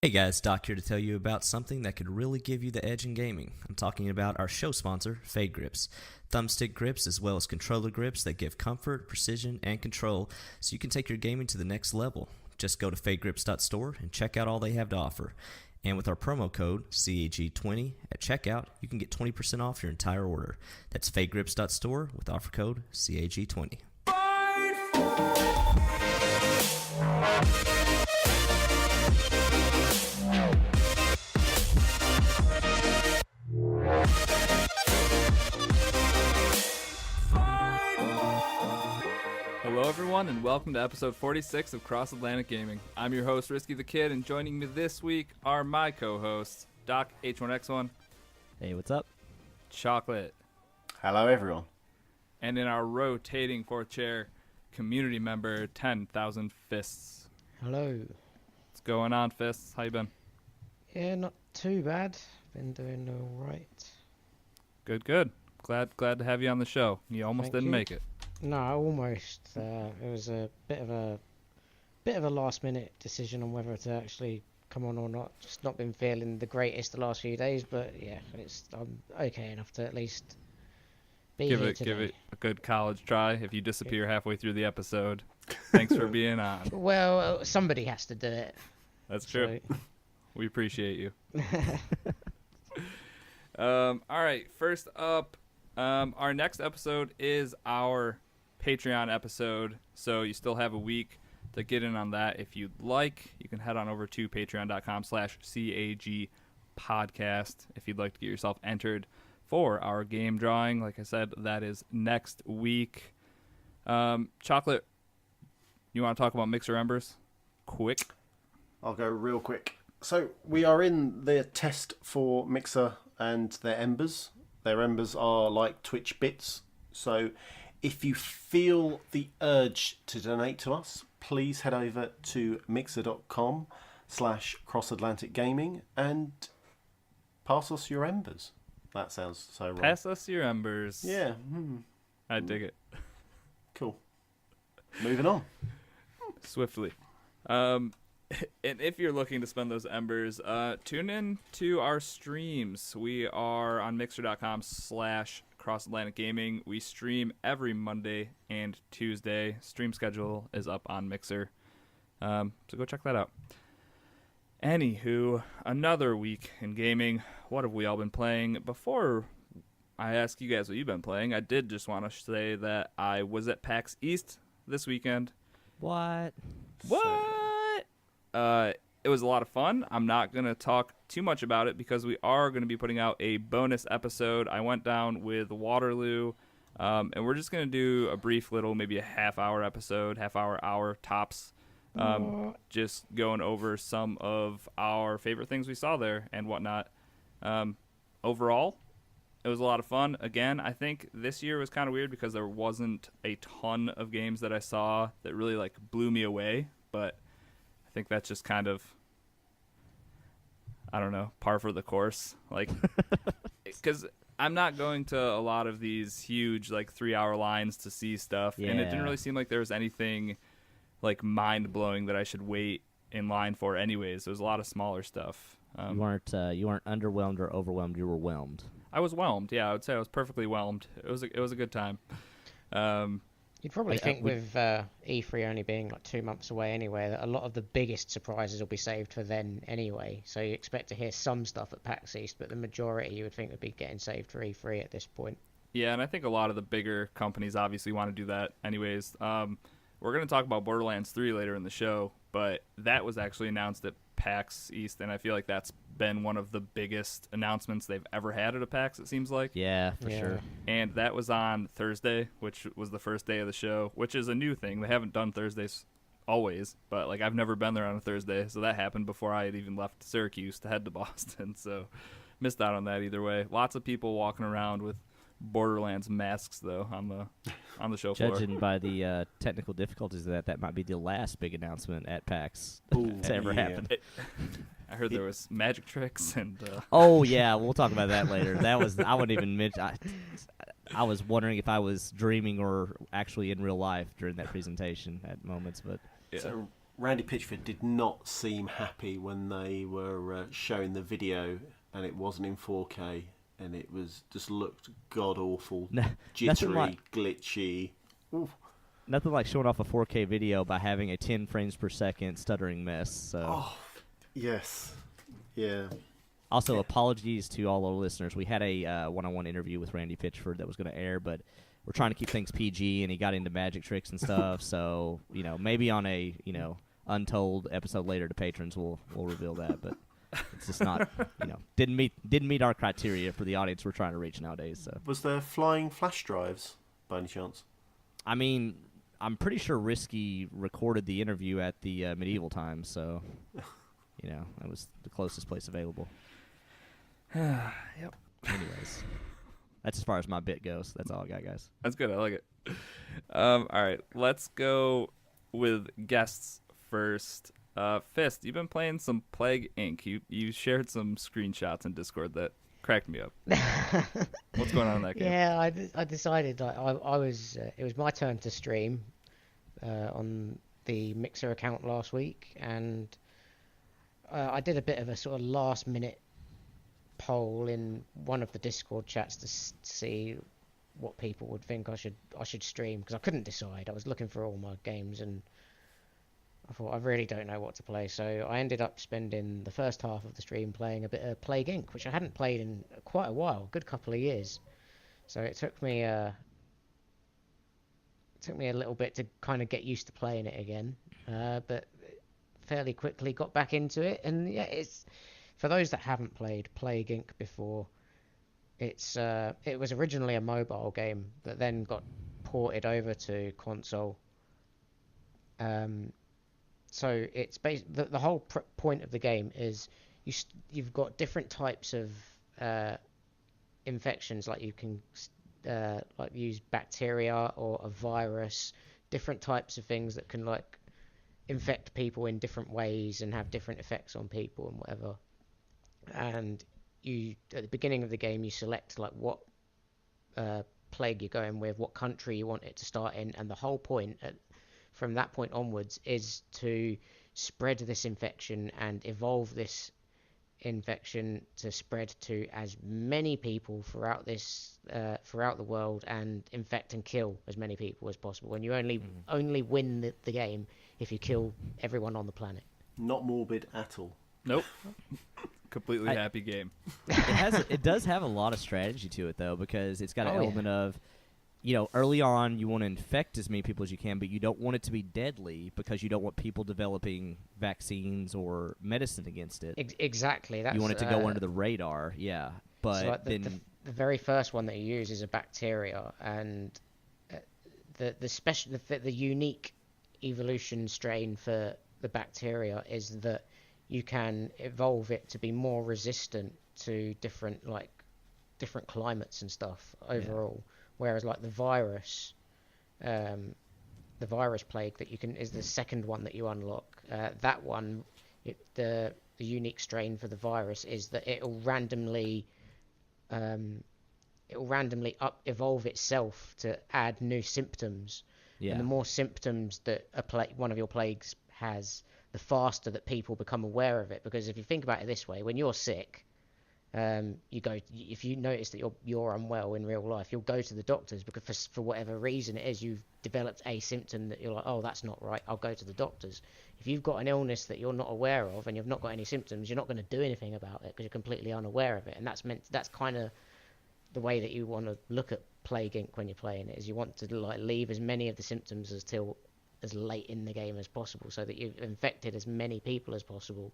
Hey guys, Doc here to tell you about something that could really give you the edge in gaming. I'm talking about our show sponsor, Fade Grips. Thumbstick grips as well as controller grips that give comfort, precision, and control so you can take your gaming to the next level. Just go to fadegrips.store and check out all they have to offer. And with our promo code, CAG20, at checkout, you can get 20% off your entire order. That's fadegrips.store with offer code CAG20. Hello everyone and welcome to episode 46 of Cross Atlantic Gaming. I'm your host Risky the Kid, and joining me this week are my co-hosts Doc H1X1. Hey, what's up? Chocolate. Hello everyone. And in our rotating fourth chair, community member 10,000 Fists. Hello. What's going on, Fists? How you been? Yeah, not too bad. Been doing all right. Good. Glad to have you on the show. You almost Thank didn't you. make it. No, almost. It was a bit of a last minute decision on whether to actually come on or not. Just not been feeling the greatest the last few days, but yeah, I'm okay enough to at least be Give here it today. a good college try. If you disappear halfway through the episode, thanks for being on. Well, somebody has to do it. That's true. So. We appreciate you. All right, first up, our next episode is our Patreon episode, so you still have a week to get in on that. If you'd like, you can head on over to patreon.com/CAG podcast if you'd like to get yourself entered for our game drawing. Like I said, that is next week. Chocolate, you want to talk about Mixer Embers? Quick. I'll go real quick. So we are in the test for Mixer and their Embers. Their Embers are like Twitch bits. So if you feel the urge to donate to us, please head over to mixer.com/crossatlanticgaming and pass us your Embers. That sounds so wrong. Pass us your Embers. Yeah. I dig it. Cool. Moving on. Swiftly. And if you're looking to spend those embers, tune in to our streams. We are on mixer.com/crossatlanticgaming. We stream every Monday and Tuesday. Stream schedule is up on Mixer. So go check that out. Anywho, another week in gaming. What have we all been playing? Before I ask you guys what you've been playing, I did just want to say that I was at PAX East this weekend. What? It was a lot of fun. I'm not going to talk too much about it because we are going to be putting out a bonus episode. I went down with Waterloo, and we're just going to do a brief little, maybe a half-hour episode, hour tops, just going over some of our favorite things we saw there and whatnot. Overall, it was a lot of fun. Again, I think this year was kind of weird because there wasn't a ton of games that I saw that really blew me away, but I think that's just kind of, I don't know, par for the course. Because I'm not going to a lot of these huge 3-hour lines to see stuff, and it didn't really seem like there was anything mind blowing that I should wait in line for. Anyways, there was a lot of smaller stuff. You weren't underwhelmed or overwhelmed. You were whelmed. I was whelmed. Yeah, I would say I was perfectly whelmed. It was a good time. You'd probably think with E3 only being 2 months away anyway, that a lot of the biggest surprises will be saved for then anyway. So you expect to hear some stuff at PAX East, but the majority you would think would be getting saved for E3 at this point. Yeah, and I think a lot of the bigger companies obviously want to do that anyways. We're going to talk about Borderlands 3 later in the show, but that was actually announced at PAX East, and I feel like that's been one of the biggest announcements they've ever had at a PAX, it seems like. Yeah, for sure. And that was on Thursday, which was the first day of the show, which is a new thing. They haven't done Thursdays always, but I've never been there on a Thursday, so that happened before I had even left Syracuse to head to Boston, so missed out on that either way. Lots of people walking around with Borderlands masks though on the show floor. Judging by the technical difficulties of that might be the last big announcement at PAX to ever happen. I heard there was magic tricks and. Oh yeah, we'll talk about that later. That was I wouldn't even mention. I was wondering if I was dreaming or actually in real life during that presentation at moments, but Yeah. So Randy Pitchford did not seem happy when they were showing the video and it wasn't in 4K and it was just looked god awful, jittery, glitchy. Ooh. Nothing like showing off a 4K video by having a 10 frames per second stuttering mess. So. Oh, yes. Yeah. Also, apologies to all our listeners. We had a one-on-one interview with Randy Pitchford that was going to air, but we're trying to keep things PG, and he got into magic tricks and stuff. So, maybe on a, untold episode later to patrons, we'll reveal that. But it's just not, didn't meet our criteria for the audience we're trying to reach nowadays. So. Was there flying flash drives by any chance? I mean, I'm pretty sure Risky recorded the interview at the medieval times, so that was the closest place available. Yep. Anyways, that's as far as my bit goes. That's all I got, guys. That's good. I like it. All right, let's go with guests first. Fist, you've been playing some Plague Inc. You shared some screenshots in Discord that cracked me up. What's going on in that game? Yeah, I decided I was it was my turn to stream on the Mixer account last week, and I did a bit of a sort of last minute poll in one of the Discord chats to see what people would think I should stream, because I couldn't decide. I was looking for all my games and I thought I really don't know what to play, so I ended up spending the first half of the stream playing a bit of Plague Inc., which I hadn't played in quite a while, a good couple of years. So it took me a little bit to kind of get used to playing it again, but fairly quickly got back into it. And yeah, it's for those that haven't played Plague Inc. before, it was originally a mobile game that then got ported over to console. So it's the whole point of the game is you've got different types of infections, like you can like use bacteria or a virus, different types of things that can like infect people in different ways and have different effects on people and whatever. And you at the beginning of the game you select like what plague you're going with, what country you want it to start in, and the whole point from that point onwards is to spread this infection and evolve this infection to spread to as many people throughout the world and infect and kill as many people as possible. And you only win the game if you kill everyone on the planet. Not morbid at all. Nope. Completely happy game. It does have a lot of strategy to it though, because it's got an element of, early on you want to infect as many people as you can, but you don't want it to be deadly because you don't want people developing vaccines or medicine against it. Exactly. You want it to go under the radar, yeah. But so like the very first one that you use is a bacteria, and the unique evolution strain for the bacteria is that you can evolve it to be more resistant to different climates and stuff overall. Yeah. Whereas like the virus plague that is the second one that you unlock. That one, the unique strain for the virus is that it'll randomly evolve itself to add new symptoms. Yeah. And the more symptoms that one of your plagues has, the faster that people become aware of it. Because if you think about it this way, when you're sick, if you notice that you're unwell in real life, you'll go to the doctors because for whatever reason it is, you've developed a symptom that you're like, oh, that's not right, I'll go to the doctors. If you've got an illness that you're not aware of and you've not got any symptoms, you're not going to do anything about it because you're completely unaware of it. And that's kind of the way that you want to look at Plague Inc. when you're playing it, is you want to like leave as many of the symptoms as late in the game as possible, so that you've infected as many people as possible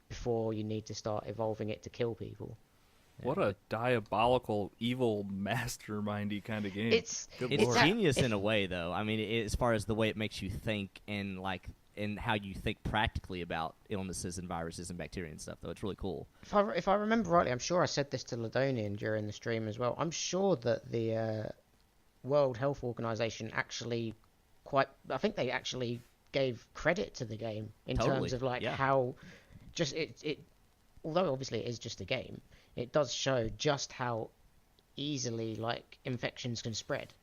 before you need to start evolving it to kill people. What a diabolical, evil, mastermindy kind of game. It's genius in a way, though. I mean, as far as the way it makes you think and how you think practically about illnesses and viruses and bacteria and stuff, though. It's really cool. If I remember rightly, I'm sure I said this to Ladonian during the stream as well. I'm sure that the World Health Organization actually I think they actually gave credit to the game in terms of how just it although obviously it is just a game, it does show just how easily infections can spread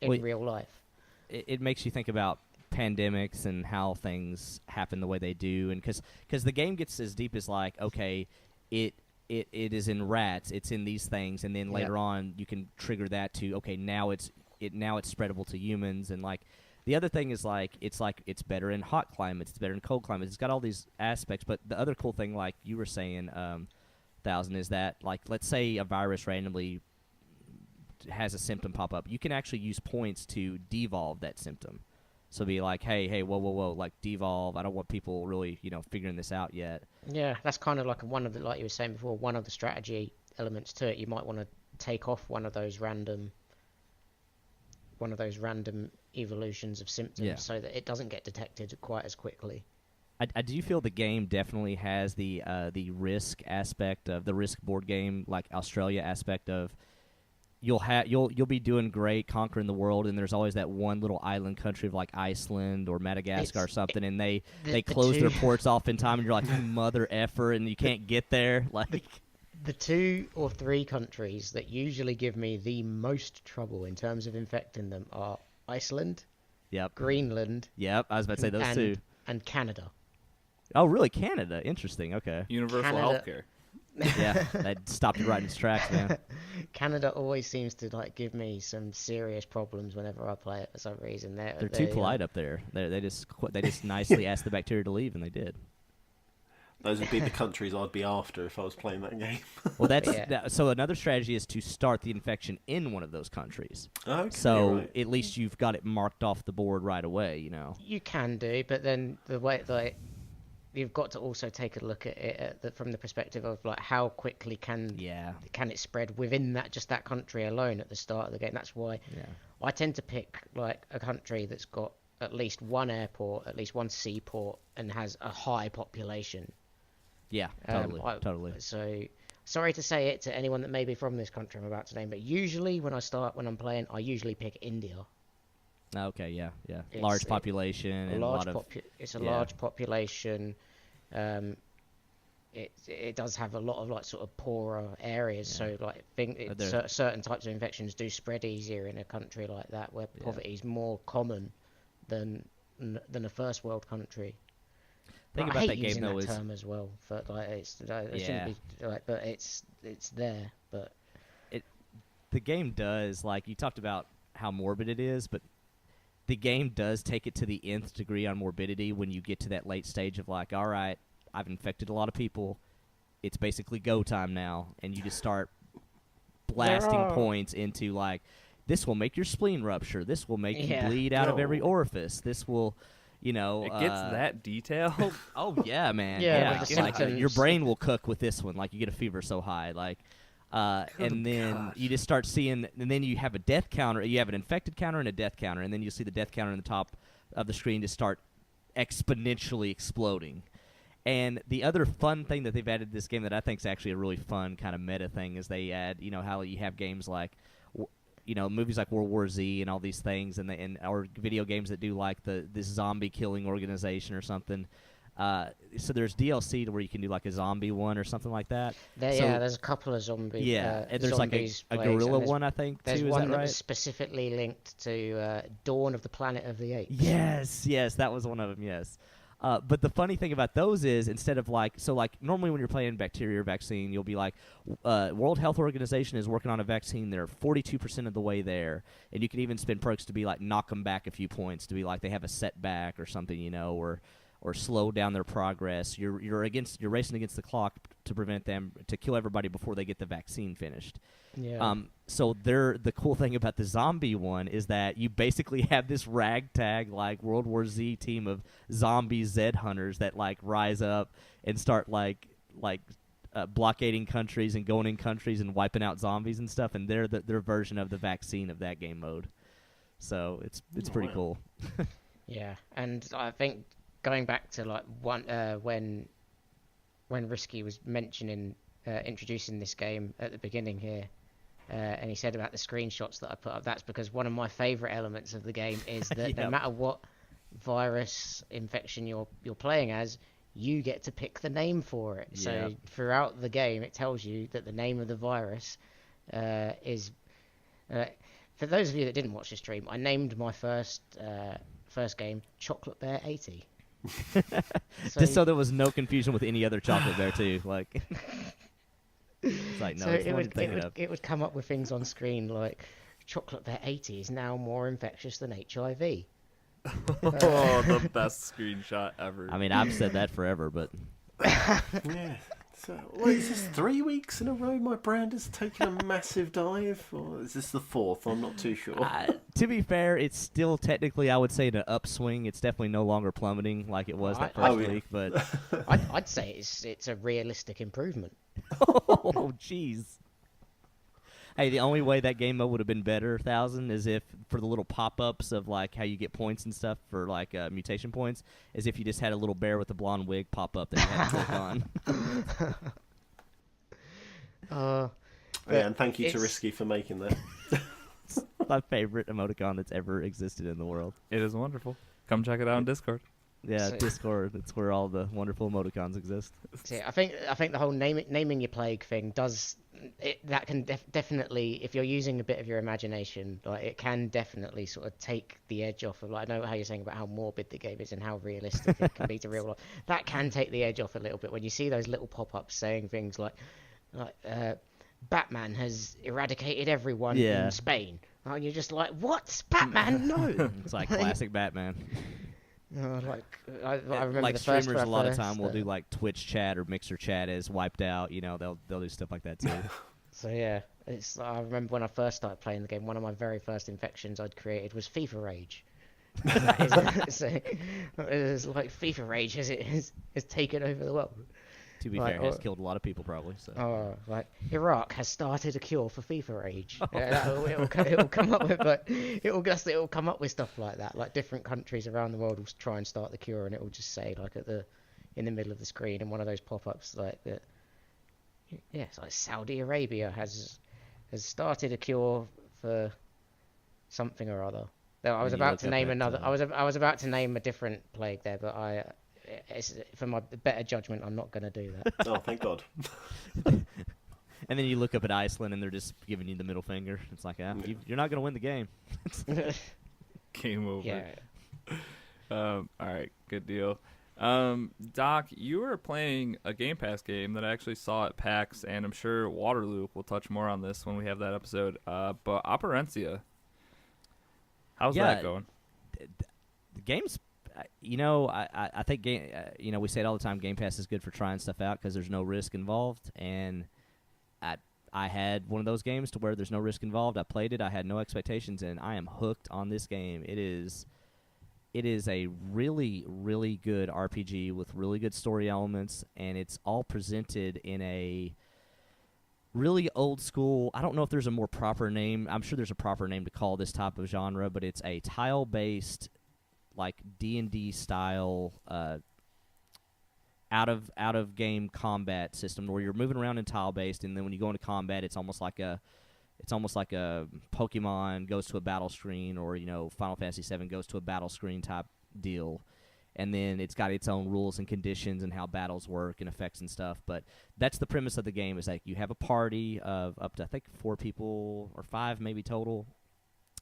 in real life. It makes you think about pandemics and how things happen the way they do, and because the game gets as deep as like, okay, it is in rats, it's in these things, and then later on you can trigger that to, okay, now it's spreadable to humans, and like the other thing is like it's better in hot climates, it's better in cold climates, it's got all these aspects. But the other cool thing, like you were saying, Thousand, is that like, let's say a virus randomly has a symptom pop up, you can actually use points to devolve that symptom. So be like, hey, whoa, like devolve. I don't want people really, figuring this out yet. Yeah, that's kind of like one of the, like you were saying before, one of the strategy elements to it. You might want to take off one of those random evolutions of symptoms so that it doesn't get detected quite as quickly. I do feel the game definitely has the risk aspect of the risk board game, like Australia aspect of, you'll be doing great conquering the world, and there's always that one little island country of like Iceland or Madagascar or something, and they close their ports off in time, and you're like, mother effer, and you can't get there. Like the 2 or 3 countries that usually give me the most trouble in terms of infecting them are Iceland, Greenland, I was about to say those two, and Canada. Oh, really? Canada? Interesting. Okay. Universal healthcare. Yeah, that stopped it right in its tracks, man. Canada always seems to like give me some serious problems whenever I play it for some reason. They're too polite up there. They just nicely asked the bacteria to leave, and they did. Those would be the countries I'd be after if I was playing that game. Well, so another strategy is to start the infection in one of those countries. Okay, so at least you've got it marked off the board right away. You can do, but then the way like, you've got to also take a look at it from the perspective of like how quickly can it spread within that country alone at the start of the game. That's why I tend to pick like a country that's got at least one airport, at least one seaport, and has a high population. Yeah, totally. So sorry to say it to anyone that may be from this country I'm about to name, but usually when I'm playing, I usually pick India. Okay, yeah. Large population and it's a large population. It does have a lot of like sort of poorer areas, so like certain types of infections do spread easier in a country like that, where poverty is more common than a first world country. Thing about that game though is term as well, but like it shouldn't be like, but it's there, but the game does, like you talked about how morbid it is, but the game does take it to the nth degree on morbidity when you get to that late stage of like, all right, I've infected a lot of people. It's basically go time now, and you just start blasting points into like, this will make your spleen rupture. This will make you bleed out of every orifice. This will, it gets that detailed. Oh yeah, man. Yeah. Like, your brain will cook with this one. Like you get a fever so high, like. And then you just start seeing, and then you have a death counter. You have an infected counter and a death counter, and then you see the death counter in the top of the screen just start exponentially exploding. And the other fun thing that they've added to this game that I think is actually a really fun kind of meta thing is they add, how you have games like, movies like World War Z and all these things, or video games that do like this zombie killing organization or something. So there's DLC to where you can do like a zombie one or something like that. There's a couple of zombies. Yeah, and there's like a gorilla one, I think, there's too. One is that right? was specifically linked to Dawn of the Planet of the Apes. Yes, that was one of them, yes. But the funny thing about those is, instead of like normally when you're playing bacteria or vaccine, you'll be like, World Health Organization is working on a vaccine. They're 42% of the way there. And you can even spend perks to be like, knock them back a few points, to be like they have a setback or something, or slow down their progress. You're racing against the clock to prevent them, to kill everybody before they get the vaccine finished. Yeah. So the cool thing about the zombie one is that you basically have this ragtag like World War Z team of zombie Zed hunters that like rise up and start blockading countries and going in countries and wiping out zombies and stuff, and they're their version of the vaccine of that game mode. So it's pretty cool. Yeah, and I think going back to like when Risky was mentioning introducing this game at the beginning here, and he said about the screenshots that I put up, that's because one of my favourite elements of the game is that no matter what virus infection you're playing as, you get to pick the name for it. So throughout the game, it tells you that the name of the virus is. For those of you that didn't watch the stream, I named my first first game, Chocolate Bear 80. Just so there was no confusion with any other chocolate bear too. Like, it's like no, so it's the one you're thinking of. it would come up with things on screen like Chocolate Bear 80 is now more infectious than HIV. Oh, the best screenshot ever. I mean, I've said that forever, but Yeah. So, what is this? 3 weeks in a row my brand has taken a massive dive? Or is this the fourth? I'm not too sure. to be fair, it's still technically, I would say, an upswing. It's definitely no longer plummeting like it was that first week. But I'd say it's a realistic improvement. oh, jeez. Hey, the only way that game mode would have been better, 1,000, is if for the little pop-ups of like how you get points and stuff for like mutation points, is if you just had a little bear with a blonde wig pop up that you had to click on. Yeah, and thank you to Risky for making that. It's my favorite emoticon that's ever existed in the world. It is wonderful. Come check it out on Discord. Yeah, So- Discord. That's where all the wonderful emoticons exist. See, I think the whole naming your plague thing does that can definitely, if you're using a bit of your imagination, like it can definitely sort of take the edge off of. Like, I know how you're saying about how morbid the game is and how realistic it can be to real life. That can take the edge off a little bit when you see those little pop-ups saying things like Batman has eradicated everyone in Spain. And you're just like, what? Batman? No. It's like classic Batman. I remember like the first streamers a lot of first, time will do like Twitch chat or Mixer chat is wiped out. You know, they'll do stuff like that too. So yeah, I remember when I first started playing the game, one of my very first infections I'd created was FIFA Rage. So it was like FIFA Rage has taken over the world. To be fair, it has killed a lot of people probably. So. Like Iraq has started a cure for FIFA Rage. It'll come up with it'll come up with stuff like that. Like different countries around the world will try and start the cure, and it will just say like in the middle of the screen, and one of those pop-ups like that. Yeah, it's like Saudi Arabia has started a cure for something or other. I was about to name another. I was about to name a different plague there, but for my better judgment, I'm not going to do that. Oh, thank God. And then you look up at Iceland, and they're just giving you the middle finger. It's like, you're not going to win the game. Game over. Yeah. All right, good deal. Doc, you were playing a Game Pass game that I actually saw at PAX, and I'm sure Waterloo will touch more on this when we have that episode. But Operencia, how's that going? The game's, I think we say it all the time. Game Pass is good for trying stuff out because there's no risk involved, and I had one of those games to where there's no risk involved. I played it. I had no expectations, and I am hooked on this game. It is a really, really good RPG with really good story elements, and it's all presented in a really old school. I don't know if there's a more proper name. I'm sure there's a proper name to call this type of genre, but it's a tile-based, like D&D style, out of game combat system where you're moving around in tile-based, and then when you go into combat, it's almost like a Pokemon goes to a battle screen, or Final Fantasy VII goes to a battle screen type deal, and then it's got its own rules and conditions and how battles work and effects and stuff. But that's the premise of the game: is like you have a party of up to I think 4 people or 5 maybe total,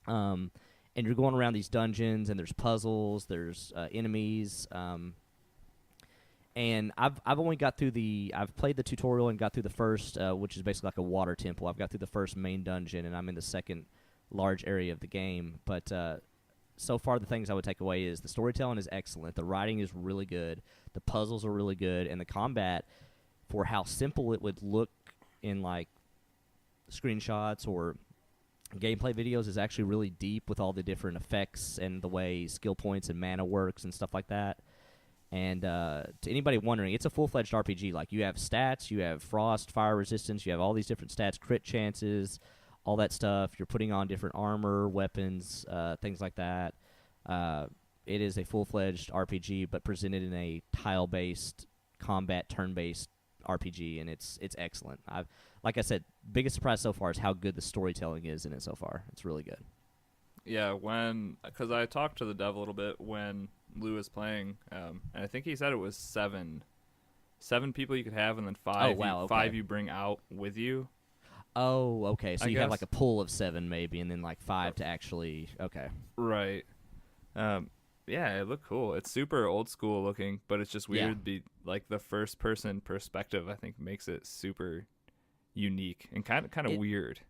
and you're going around these dungeons, and there's puzzles, there's enemies. And I've only got through I've played the tutorial and got through the first, which is basically like a water temple. I've got through the first main dungeon, and I'm in the second large area of the game. But so far, the things I would take away is the storytelling is excellent, the writing is really good, the puzzles are really good, and the combat, for how simple it would look in like screenshots or gameplay videos, is actually really deep with all the different effects and the way skill points and mana works and stuff like that. And to anybody wondering, it's a full-fledged RPG. Like, you have stats, you have frost, fire resistance, you have all these different stats, crit chances, all that stuff. You're putting on different armor, weapons, things like that. It is a full-fledged RPG, but presented in a tile-based, combat, turn-based RPG, and it's excellent. Like I said, biggest surprise so far is how good the storytelling is in it so far. It's really good. Yeah, because I talked to the dev a little bit when Lou was playing, and I think he said it was 7 people you could have, and then 5 5 you bring out with you. Oh, okay. So I you guess. have like a pool of 7 maybe, and then like 5 to actually. Okay. Right. Yeah, it looked cool. It's super old school looking, but it's just weird. Be like the first person perspective. I think makes it super unique and kind of weird.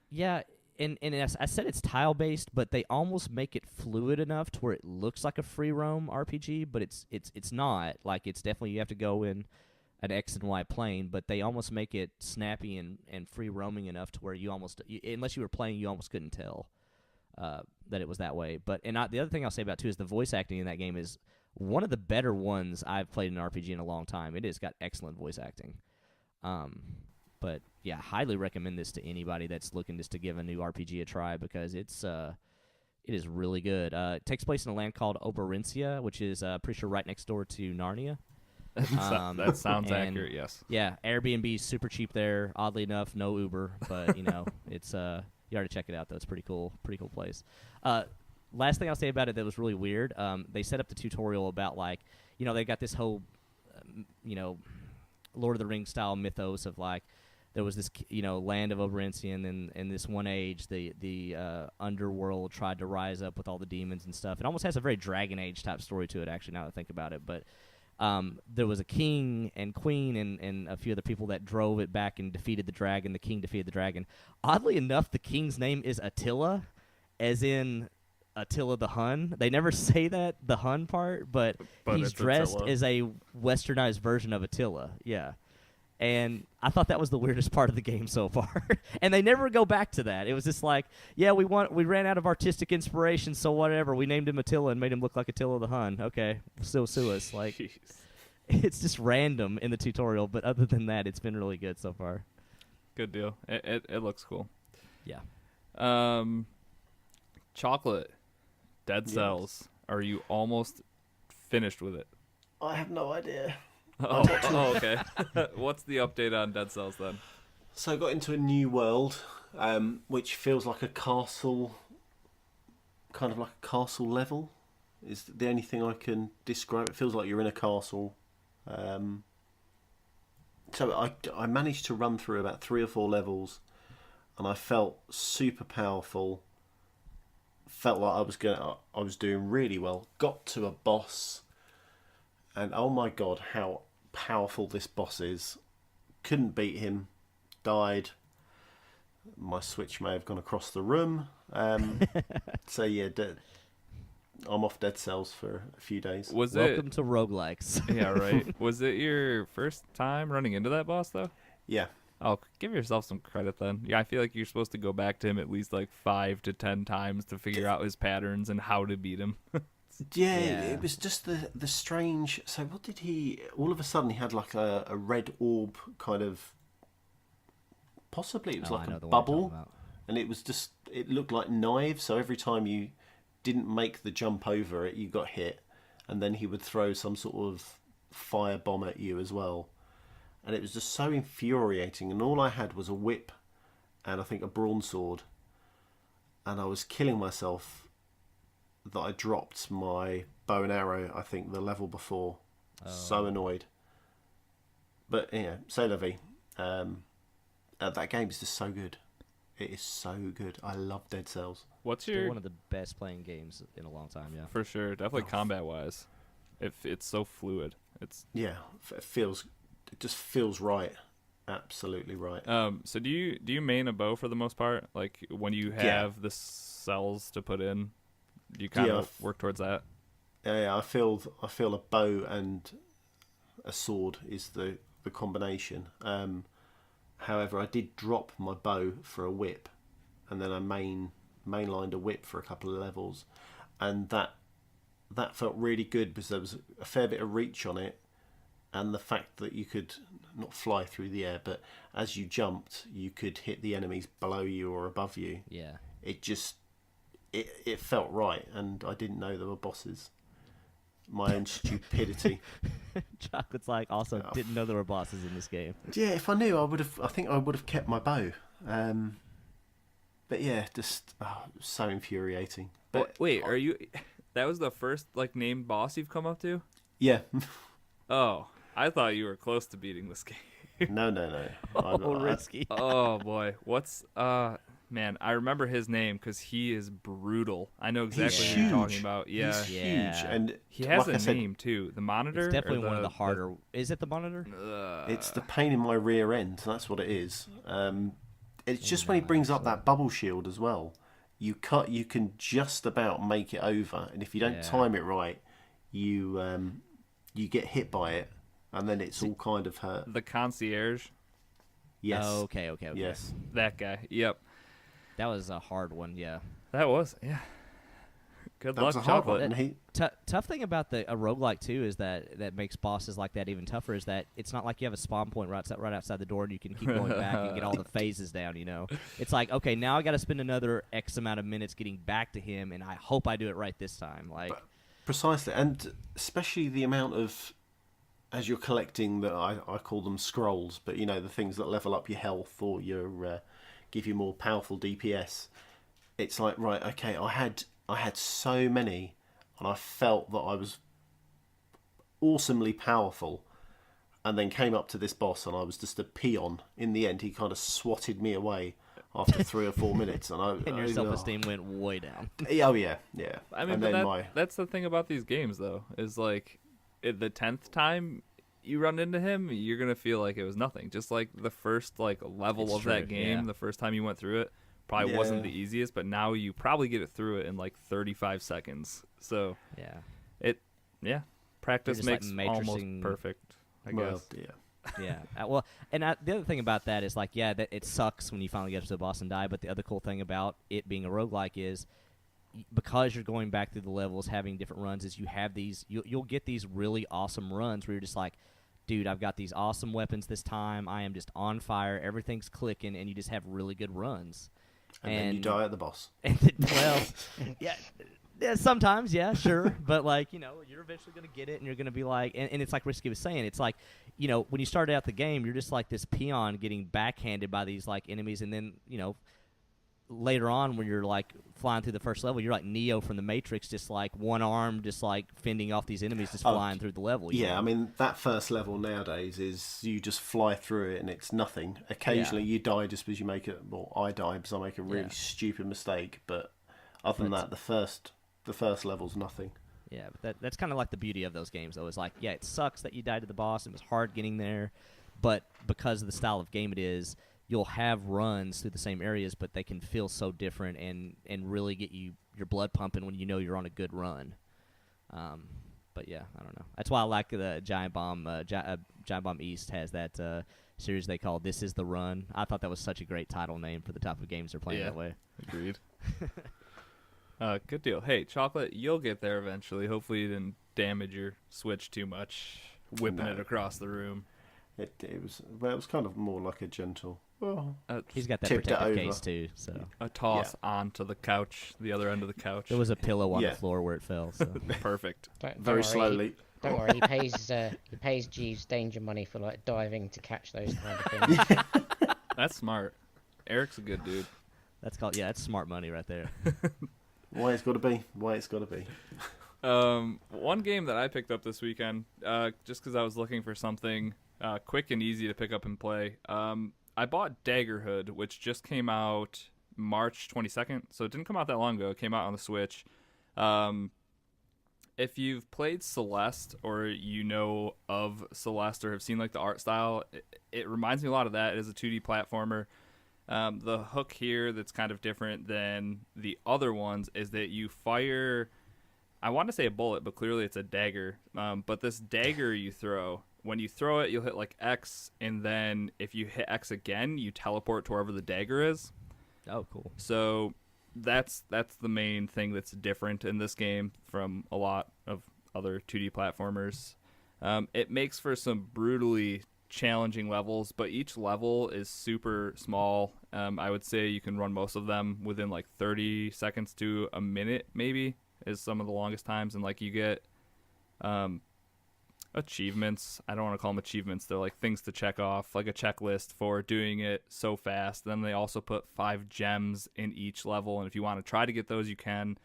Yeah, and I said it's tile based, but they almost make it fluid enough to where it looks like a free roam RPG, but it's not. Like it's definitely you have to go in an X and Y plane, but they almost make it snappy and free roaming enough to where you almost unless you were playing, you almost couldn't tell that it was that way. But the other thing I'll say about too is the voice acting in that game is one of the better ones I've played in an RPG in a long time. It has got excellent voice acting. But yeah, highly recommend this to anybody that's looking just to give a new RPG a try because it is really good. It takes place in a land called Operencia, which is pretty sure right next door to Narnia. That sounds accurate. Yes. Yeah, Airbnb is super cheap there. Oddly enough, no Uber, but it's you ought to check it out though. It's pretty cool place. Last thing I'll say about it that was really weird. They set up the tutorial about they got this whole Lord of the Rings style mythos of there was this land of Operencia, and then in this one age the underworld tried to rise up with all the demons and stuff. It almost has a very Dragon Age type story to it actually now that I think about it, but there was a king and queen and a few other people that drove it back and defeated the dragon. The king defeated the dragon. Oddly enough, the king's name is Attila, as in Attila the Hun. They never say that, the Hun part, but he's dressed Attila as a westernized version of Attila. Yeah. And I thought that was the weirdest part of the game so far. And they never go back to that. It was just we ran out of artistic inspiration, so whatever. We named him Attila and made him look like Attila the Hun. Okay, still sue us. It's just random in the tutorial, but other than that, it's been really good so far. Good deal. It looks cool. Yeah. Chocolate, Dead Cells. Are you almost finished with it? I have no idea. Okay. What's the update on Dead Cells then? So I got into a new world, which feels like a castle, kind of like a castle level, is the only thing I can describe. It feels like you're in a castle. So I managed to run through about 3 or 4 levels, and I felt super powerful. Felt like I was doing really well. Got to a boss. And oh my god, how powerful this boss is. Couldn't beat him. Died. My Switch may have gone across the room. So yeah, I'm off Dead Cells for a few days. Welcome to roguelikes. Yeah, right. Was it your first time running into that boss, though? Yeah. Oh, give yourself some credit then. Yeah, I feel like you're supposed to go back to him at least 5 to 10 times to figure out his patterns and how to beat him. Yeah, it was just the strange. So what did he? All of a sudden, he had a red orb kind of. Possibly it was like a bubble, and it was just. It looked like knives. So every time you didn't make the jump over it, you got hit, and then he would throw some sort of fire bomb at you as well, and it was just so infuriating. And all I had was a whip, and I think a broadsword, and I was killing myself. That I dropped my bow and arrow, I think, the level before. Oh. So annoyed. But, c'est la vie. That game is just so good. It is so good. I love Dead Cells. What's one of the best playing games in a long time, yeah. For sure. Definitely combat-wise. It's so fluid. Yeah, it just feels right. Absolutely right. So do you main a bow for the most part? When you have the cells to put in? Do you kind of work towards that? Yeah, I feel a bow and a sword is the combination. However, I did drop my bow for a whip, and then I mainlined a whip for a couple of levels, and that felt really good because there was a fair bit of reach on it, and the fact that you could not fly through the air, but as you jumped, you could hit the enemies below you or above you. Yeah, it felt right, and I didn't know there were bosses. My own stupidity. Chocolate's didn't know there were bosses in this game. Yeah, if I knew, I think I would have kept my bow. But yeah, just so infuriating. But wait, are you? That was the first named boss you've come up to? Yeah. Oh, I thought you were close to beating this game. No. Risky. Oh boy, what's Man, I remember his name because he is brutal. I know exactly He's who you're huge. talking about. Yeah, He's huge, and he has like a name too. The Monitor. It's definitely one of the harder. Is it the Monitor? It's the pain in my rear end. That's what it is. It's just when he brings up that bubble shield as well. You can just about make it over, and if you don't time it right, you get hit by it, and then it's all kind of hurt. The Concierge. Yes. Oh, okay. Yes. That guy. Yep. That was a hard one. Yeah. That was. Yeah. Good That luck, was a hard one. Chocolate. And Tough thing about a roguelike too is that makes bosses like that even tougher is that it's not like you have a spawn point right outside the door and you can keep going back and get all the phases down, you know. It's like, okay, now I got to spend another X amount of minutes getting back to him, and I hope I do it right this time. Like, precisely, and especially the amount of, as you're collecting I call them scrolls, but you know, the things that level up your health or your give you more powerful DPS. It's like, right, okay, I had so many, and I felt that I was awesomely powerful, and then came up to this boss, and I was just a peon. In the end, he kind of swatted me away after 3 or 4 minutes, and your self-esteem went way down. Oh yeah. I mean, and but then that's the thing about these games, though, is like the 10th time you run into him, you're gonna feel like it was nothing. Just like the first level of that game, the first time you went through it. Probably wasn't the easiest, but now you probably get it through it in like 35 seconds. So practice makes almost perfect, I guess. Yeah. Well, and the other thing about that is that it sucks when you finally get to the boss and die. But the other cool thing about it being a roguelike is because you're going back through the levels, having different runs, is you have these. You'll get these really awesome runs where you're just like, dude, I've got these awesome weapons this time. I am just on fire. Everything's clicking, and you just have really good runs. And then you die at the boss. Yeah, sometimes, yeah, sure. But, you're eventually going to get it, and you're going to be like, and it's like Risky was saying, it's like, when you started out the game, you're just like this peon getting backhanded by these, enemies, and then, later on when you're, flying through the first level, you're like Neo from the Matrix, just, one arm, just, fending off these enemies, just flying through the level. You know? I mean, that first level nowadays is you just fly through it and it's nothing. Occasionally you die just because you make it, well, I die because I make a really stupid mistake, but other than that, the first level's nothing. Yeah, but that's kind of like the beauty of those games, though. Is it sucks that you died to the boss. It was hard getting there, but because of the style of game it is, you'll have runs through the same areas, but they can feel so different and really get your blood pumping when you know you're on a good run. But yeah, I don't know. That's why I like the Giant Bomb. Giant Bomb East has that series they call "This Is the Run." I thought that was such a great title name for the type of games they're playing that way. Agreed. Good deal. Hey, Chocolate, you'll get there eventually. Hopefully you didn't damage your Switch too much, whipping it across the room. It was kind of more like a gentle. Well, he's got that protective case too, so a toss onto the couch, the other end of the couch. There was a pillow on the floor where it fell. So. Perfect. Very slowly. Don't worry, he pays Jeeves danger money for diving to catch those kind of things. That's smart. Eric's a good dude. That's smart money right there. Why it's got to be. One game that I picked up this weekend, just because I was looking for something quick and easy to pick up and play. I bought Daggerhood, which just came out March 22nd, so it didn't come out that long ago. It came out on the Switch. If you've played Celeste or you know of Celeste or have seen the art style, it reminds me a lot of that. It is a 2D platformer. The hook here that's kind of different than the other ones is that you fire, I want to say a bullet, but clearly it's a dagger. But this dagger you throw, when you throw it, you'll hit X, and then if you hit X again, you teleport to wherever the dagger is. Oh, cool. So that's the main thing that's different in this game from a lot of other 2D platformers. It makes for some brutally challenging levels, but each level is super small. I would say you can run most of them within 30 seconds to a minute, maybe, is some of the longest times. And you get achievements. I don't want to call them achievements. They're things to check off, like a checklist for doing it so fast. Then they also put 5 gems in each level, and if you want to try to get those, you can.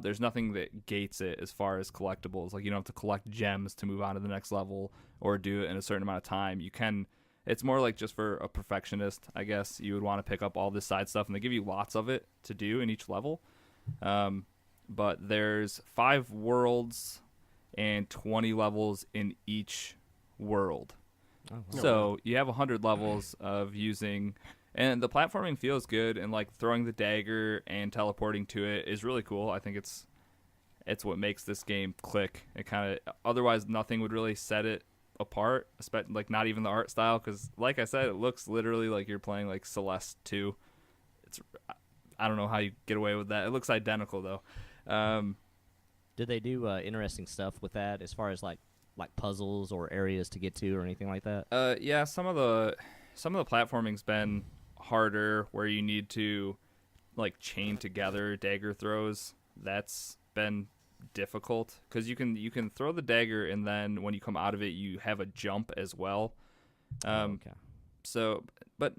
There's nothing that gates it as far as collectibles. You don't have to collect gems to move on to the next level or do it in a certain amount of time. You can, It's more like just for a perfectionist, I guess. You would want to pick up all this side stuff, and they give you lots of it to do in each level. But there's 5 worlds and 20 levels in each world. Oh, wow. So you have 100 levels of using, and the platforming feels good, and like throwing the dagger and teleporting to it is really cool. I think it's what makes this game click. It kind of, otherwise nothing would really set it apart, like not even the art style, because like I said, it looks literally like you're playing like Celeste 2. I don't know how you get away with that. It looks identical though. Did they do interesting stuff with that as far as like puzzles or areas to get to or anything like that? Yeah, some of the platforming's been harder, where you need to like chain together dagger throws. That's been difficult because you can throw the dagger, and then when you come out of it, you have a jump as well. Okay. So, but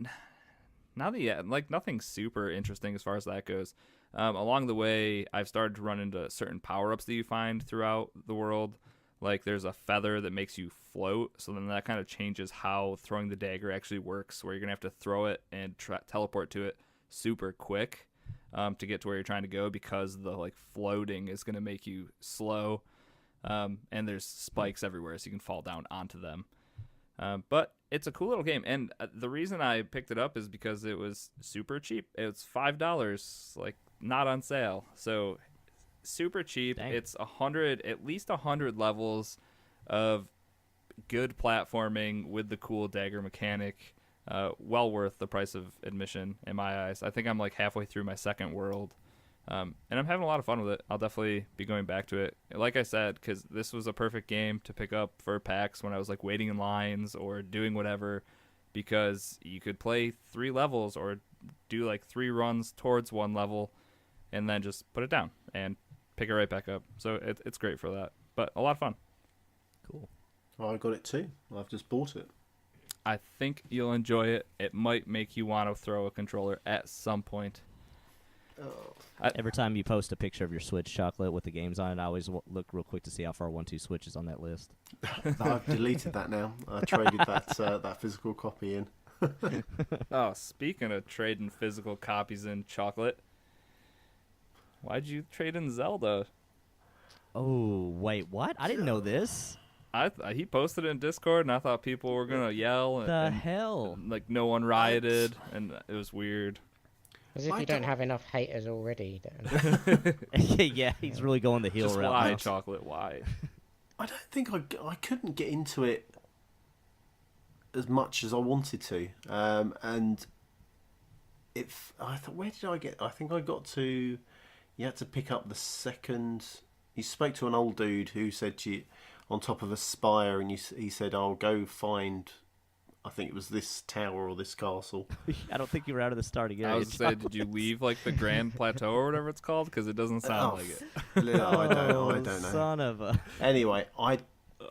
now that like nothing super interesting as far as that goes. Along the way, I've started to run into certain power-ups that you find throughout the world. Like there's a feather that makes you float, so then that kind of changes how throwing the dagger actually works, where you're going to have to throw it and teleport to it super quick to get to where you're trying to go, because the like floating is going to make you slow. And there's spikes everywhere, so you can fall down onto them. But it's a cool little game, and the reason I picked it up is because it was super cheap. It was $5, like not on sale, so super cheap. Dang. It's at least 100 levels of good platforming with the cool dagger mechanic. Well worth the price of admission in my eyes. I think I'm like halfway through my second world, and I'm having a lot of fun with it. I'll definitely be going back to it, like I said, because this was a perfect game to pick up for PAX when I was like waiting in lines or doing whatever, because you could play 3 levels or do like 3 runs towards one level and then just put it down and pick it right back up. So it's great for that, but a lot of fun. Cool. I got it too. I've just bought it. I think you'll enjoy it. It might make you want to throw a controller at some point. Every time you post a picture of your Switch, Chocolate, with the games on it, I always look real quick to see how far 1-2 Switch is on that list. I've deleted that now. I traded that physical copy in. Oh, speaking of trading physical copies in, Chocolate, why'd you trade in Zelda? Oh, wait, what? I didn't know this. He posted it in Discord, and I thought people were gonna yell. The hell? Like no one rioted, and it was weird. As if you don't have enough haters already. Yeah, he's really going the heel Just route. why, now. Chocolate? Why? I don't think I couldn't get into it as much as I wanted to, and I thought, where did I get? I think I got to. You had to pick up the second. You spoke to an old dude who said you on top of a spire, and he said, "I'll go find." I think it was this tower or this castle. I don't think you were out of the starting area. I was saying, did you leave like the Grand Plateau or whatever it's called? Because it doesn't sound like it. No, I don't know. Son of a. Anyway, I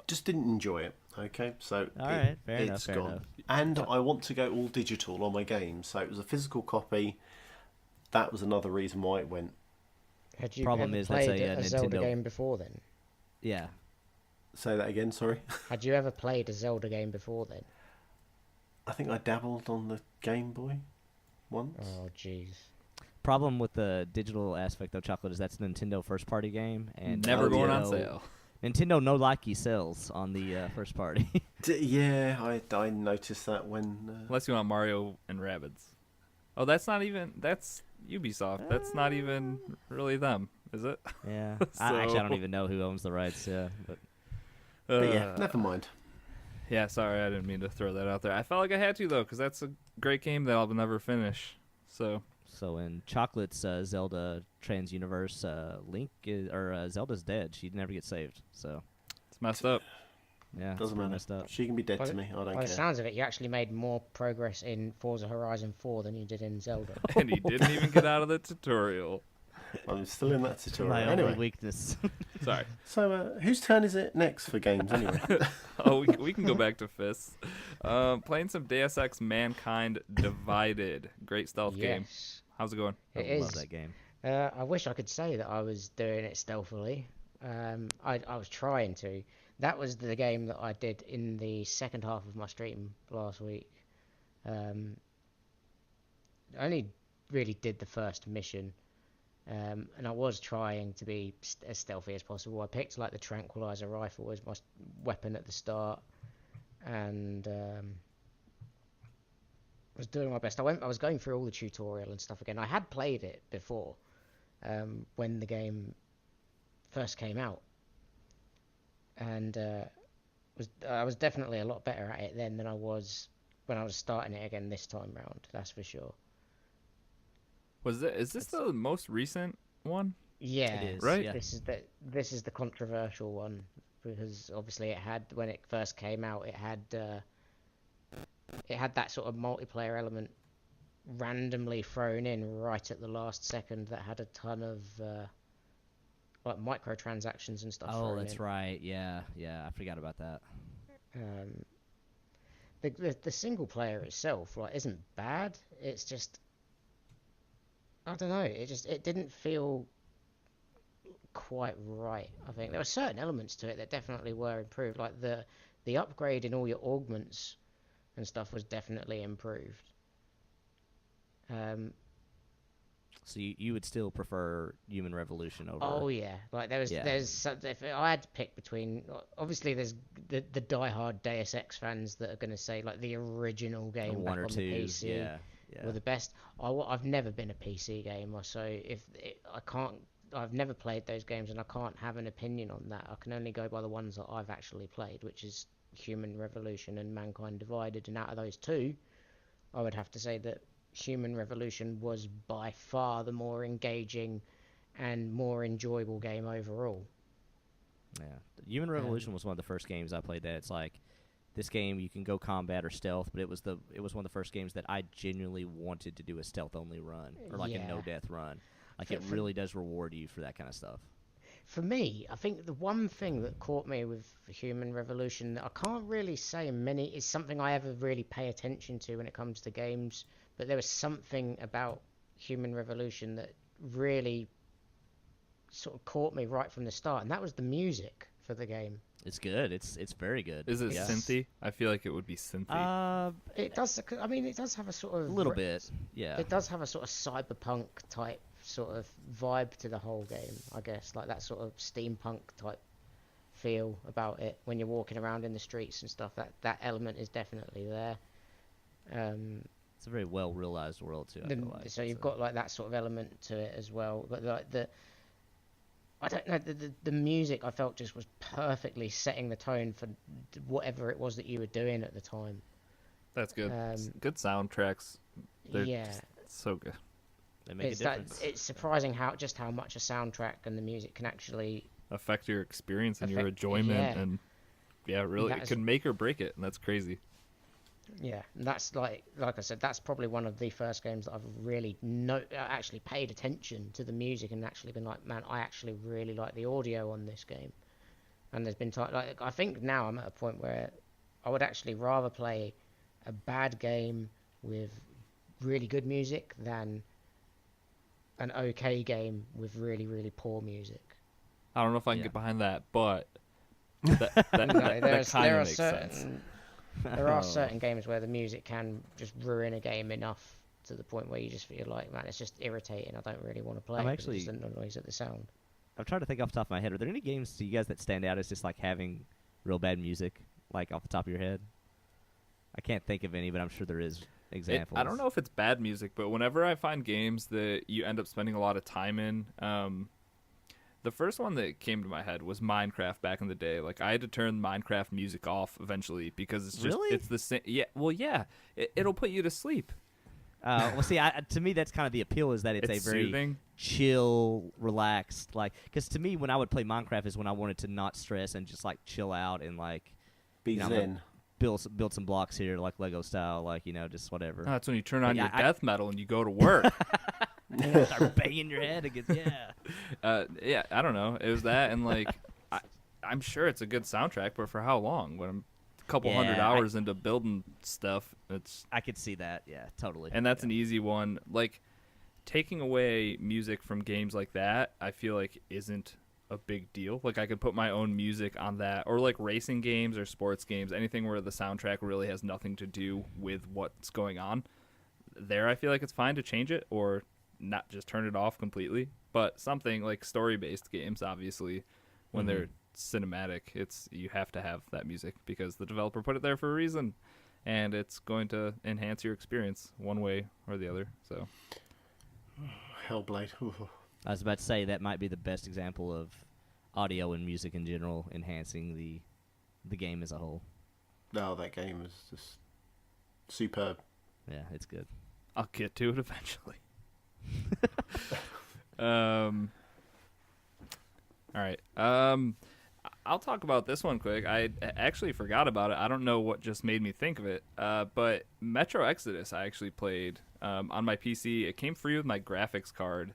just didn't enjoy it. Okay, so All right, fair it's enough. gone. And I want to go all digital on my game, so it was a physical copy. That was another reason why it went. Had you Problem ever is, that's played a a Zelda Nintendo. game before then? Yeah. Say that again, sorry. Had you ever played a Zelda game before then? I think I dabbled on the Game Boy once. Oh, jeez. Problem with the digital aspect of Chocolate is that's a Nintendo first party game, and Never going on Nintendo- sale. Nintendo no likey sells on the first party. Yeah, I noticed that when. Unless you want Mario and Rabbids. Oh, that's Ubisoft. That's not even really them, is it? Yeah. So- Actually, I don't even know who owns the rights. Yeah, but But yeah, never mind. Yeah, sorry, I didn't mean to throw that out there. I felt like I had to, though, because that's a great game that I'll never finish. So in Chocolate's Zelda Trans Universe, Zelda's dead. She never gets saved. So it's messed up. yeah, it's Doesn't pretty matter. messed up. She can be dead to me. I don't By care. the sounds of it, you actually made more progress in Forza Horizon 4 than you did in Zelda. And he didn't even get out of the tutorial. I'm still in that tutorial. My Anyway, only weakness. Sorry. so whose turn is it next for games anyway? Oh, we can go back to fists. Playing some Deus Ex Mankind Divided. Great stealth game. Yes. How's it going? I It love is. that game. I wish I could say that I was doing it stealthily. I was trying to. that was the game that I did in the second half of my stream last week. I only really did the first mission, and I was trying to be as stealthy as possible. I picked like the tranquilizer rifle as my weapon at the start, and was doing my best. I was going through all the tutorial and stuff again. I had played it before, when the game first came out, and I was definitely a lot better at it then than I was when I was starting it again this time round. That's for sure. Is this the most recent one? Yeah, It is, right. yeah. This is the controversial one, because obviously it had, when it first came out, it had that sort of multiplayer element randomly thrown in right at the last second that had a ton of like microtransactions and stuff. Oh, thrown that's in. right. Yeah, I forgot about that. The single player itself like isn't bad. It's just, I don't know. It didn't feel quite right. I think there were certain elements to it that definitely were improved. Like the upgrade in all your augments and stuff was definitely improved. So you would still prefer Human Revolution over? Oh yeah, like there's if I had to pick between, obviously there's the diehard Deus Ex fans that are going to say like the original game one back or on two. the PC Yeah. were the best. I've never been a PC gamer, so I've never played those games and I can't have an opinion on that. I can only go by the ones that I've actually played, which is Human Revolution and Mankind Divided. And out of those two, I would have to say that Human Revolution was by far the more engaging and more enjoyable game overall. Yeah, Human Revolution was one of the first games I played. That it's like, this game you can go combat or stealth, but it was one of the first games that I genuinely wanted to do a stealth only run or like a no death run. Like it really does reward you for that kind of stuff. For me, I think the one thing that caught me with Human Revolution that I can't really say is something I ever really pay attention to when it comes to games, but there was something about Human Revolution that really sort of caught me right from the start, and that was the music for the game. It's good. It's very good. Is it synthy? I feel like it would be synthy. It does. I mean, it does have a sort of a little bit. Yeah. It does have a sort of cyberpunk type sort of vibe to the whole game, I guess, like that sort of steampunk type feel about it when you're walking around in the streets and stuff. That element is definitely there. It's a very well realized world too. I feel like. So you've got like that sort of element to it as well, but like I don't know, the music I felt just was perfectly setting the tone for whatever it was that you were doing at the time. That's good. Good soundtracks. They're just so good. They make a difference. It's surprising how much a soundtrack and the music can actually affect your experience and your enjoyment, and really, it can make or break it, and that's crazy. Yeah, and that's like I said, that's probably one of the first games that I've really actually paid attention to the music and actually been like, man, I actually really like the audio on this game. And there's been like, I think now I'm at a point where I would actually rather play a bad game with really good music than an okay game with really, really poor music. I don't know if I can get behind that, but that kind of makes sense. There are certain games where the music can just ruin a game enough to the point where you just feel like, man, it's just irritating. I don't really want to play. It just annoys at the sound. I'm trying to think off the top of my head. Are there any games to you guys that stand out as just like having real bad music, like off the top of your head? I can't think of any, but I'm sure there is examples. I don't know if it's bad music, but whenever I find games that you end up spending a lot of time in, the first one that came to my head was Minecraft back in the day. Like, I had to turn Minecraft music off eventually because it's just it's the same. Yeah, well, yeah, it'll put you to sleep. Well, see, to me, that's kind of the appeal, is that it's a very soothing, chill, relaxed, like, because to me, when I would play Minecraft is when I wanted to not stress and just like chill out and like be zen. Build some blocks here, like Lego style, like, just whatever. No, that's when you turn on your death metal and you go to work. Start banging your head against, yeah, I don't know. It was that, and like, I'm sure it's a good soundtrack, but for how long? When I'm a couple hundred hours into building stuff, I could see that, yeah, totally. And that's an easy one. Like, taking away music from games like that, I feel like isn't a big deal. Like I could put my own music on that, or like racing games or sports games, anything where the soundtrack really has nothing to do with what's going on. There, I feel like it's fine to change it or not just turn it off completely. But something like story-based games, obviously, when they're cinematic, you have to have that music because the developer put it there for a reason, and it's going to enhance your experience one way or the other. So, Hellblade. I was about to say that might be the best example of audio and music in general enhancing the game as a whole. No, that game is just superb. Yeah, it's good. I'll get to it eventually. All right. I'll talk about this one quick. I actually forgot about it. I don't know what just made me think of it. But Metro Exodus I actually played on my PC. It came free with my graphics card,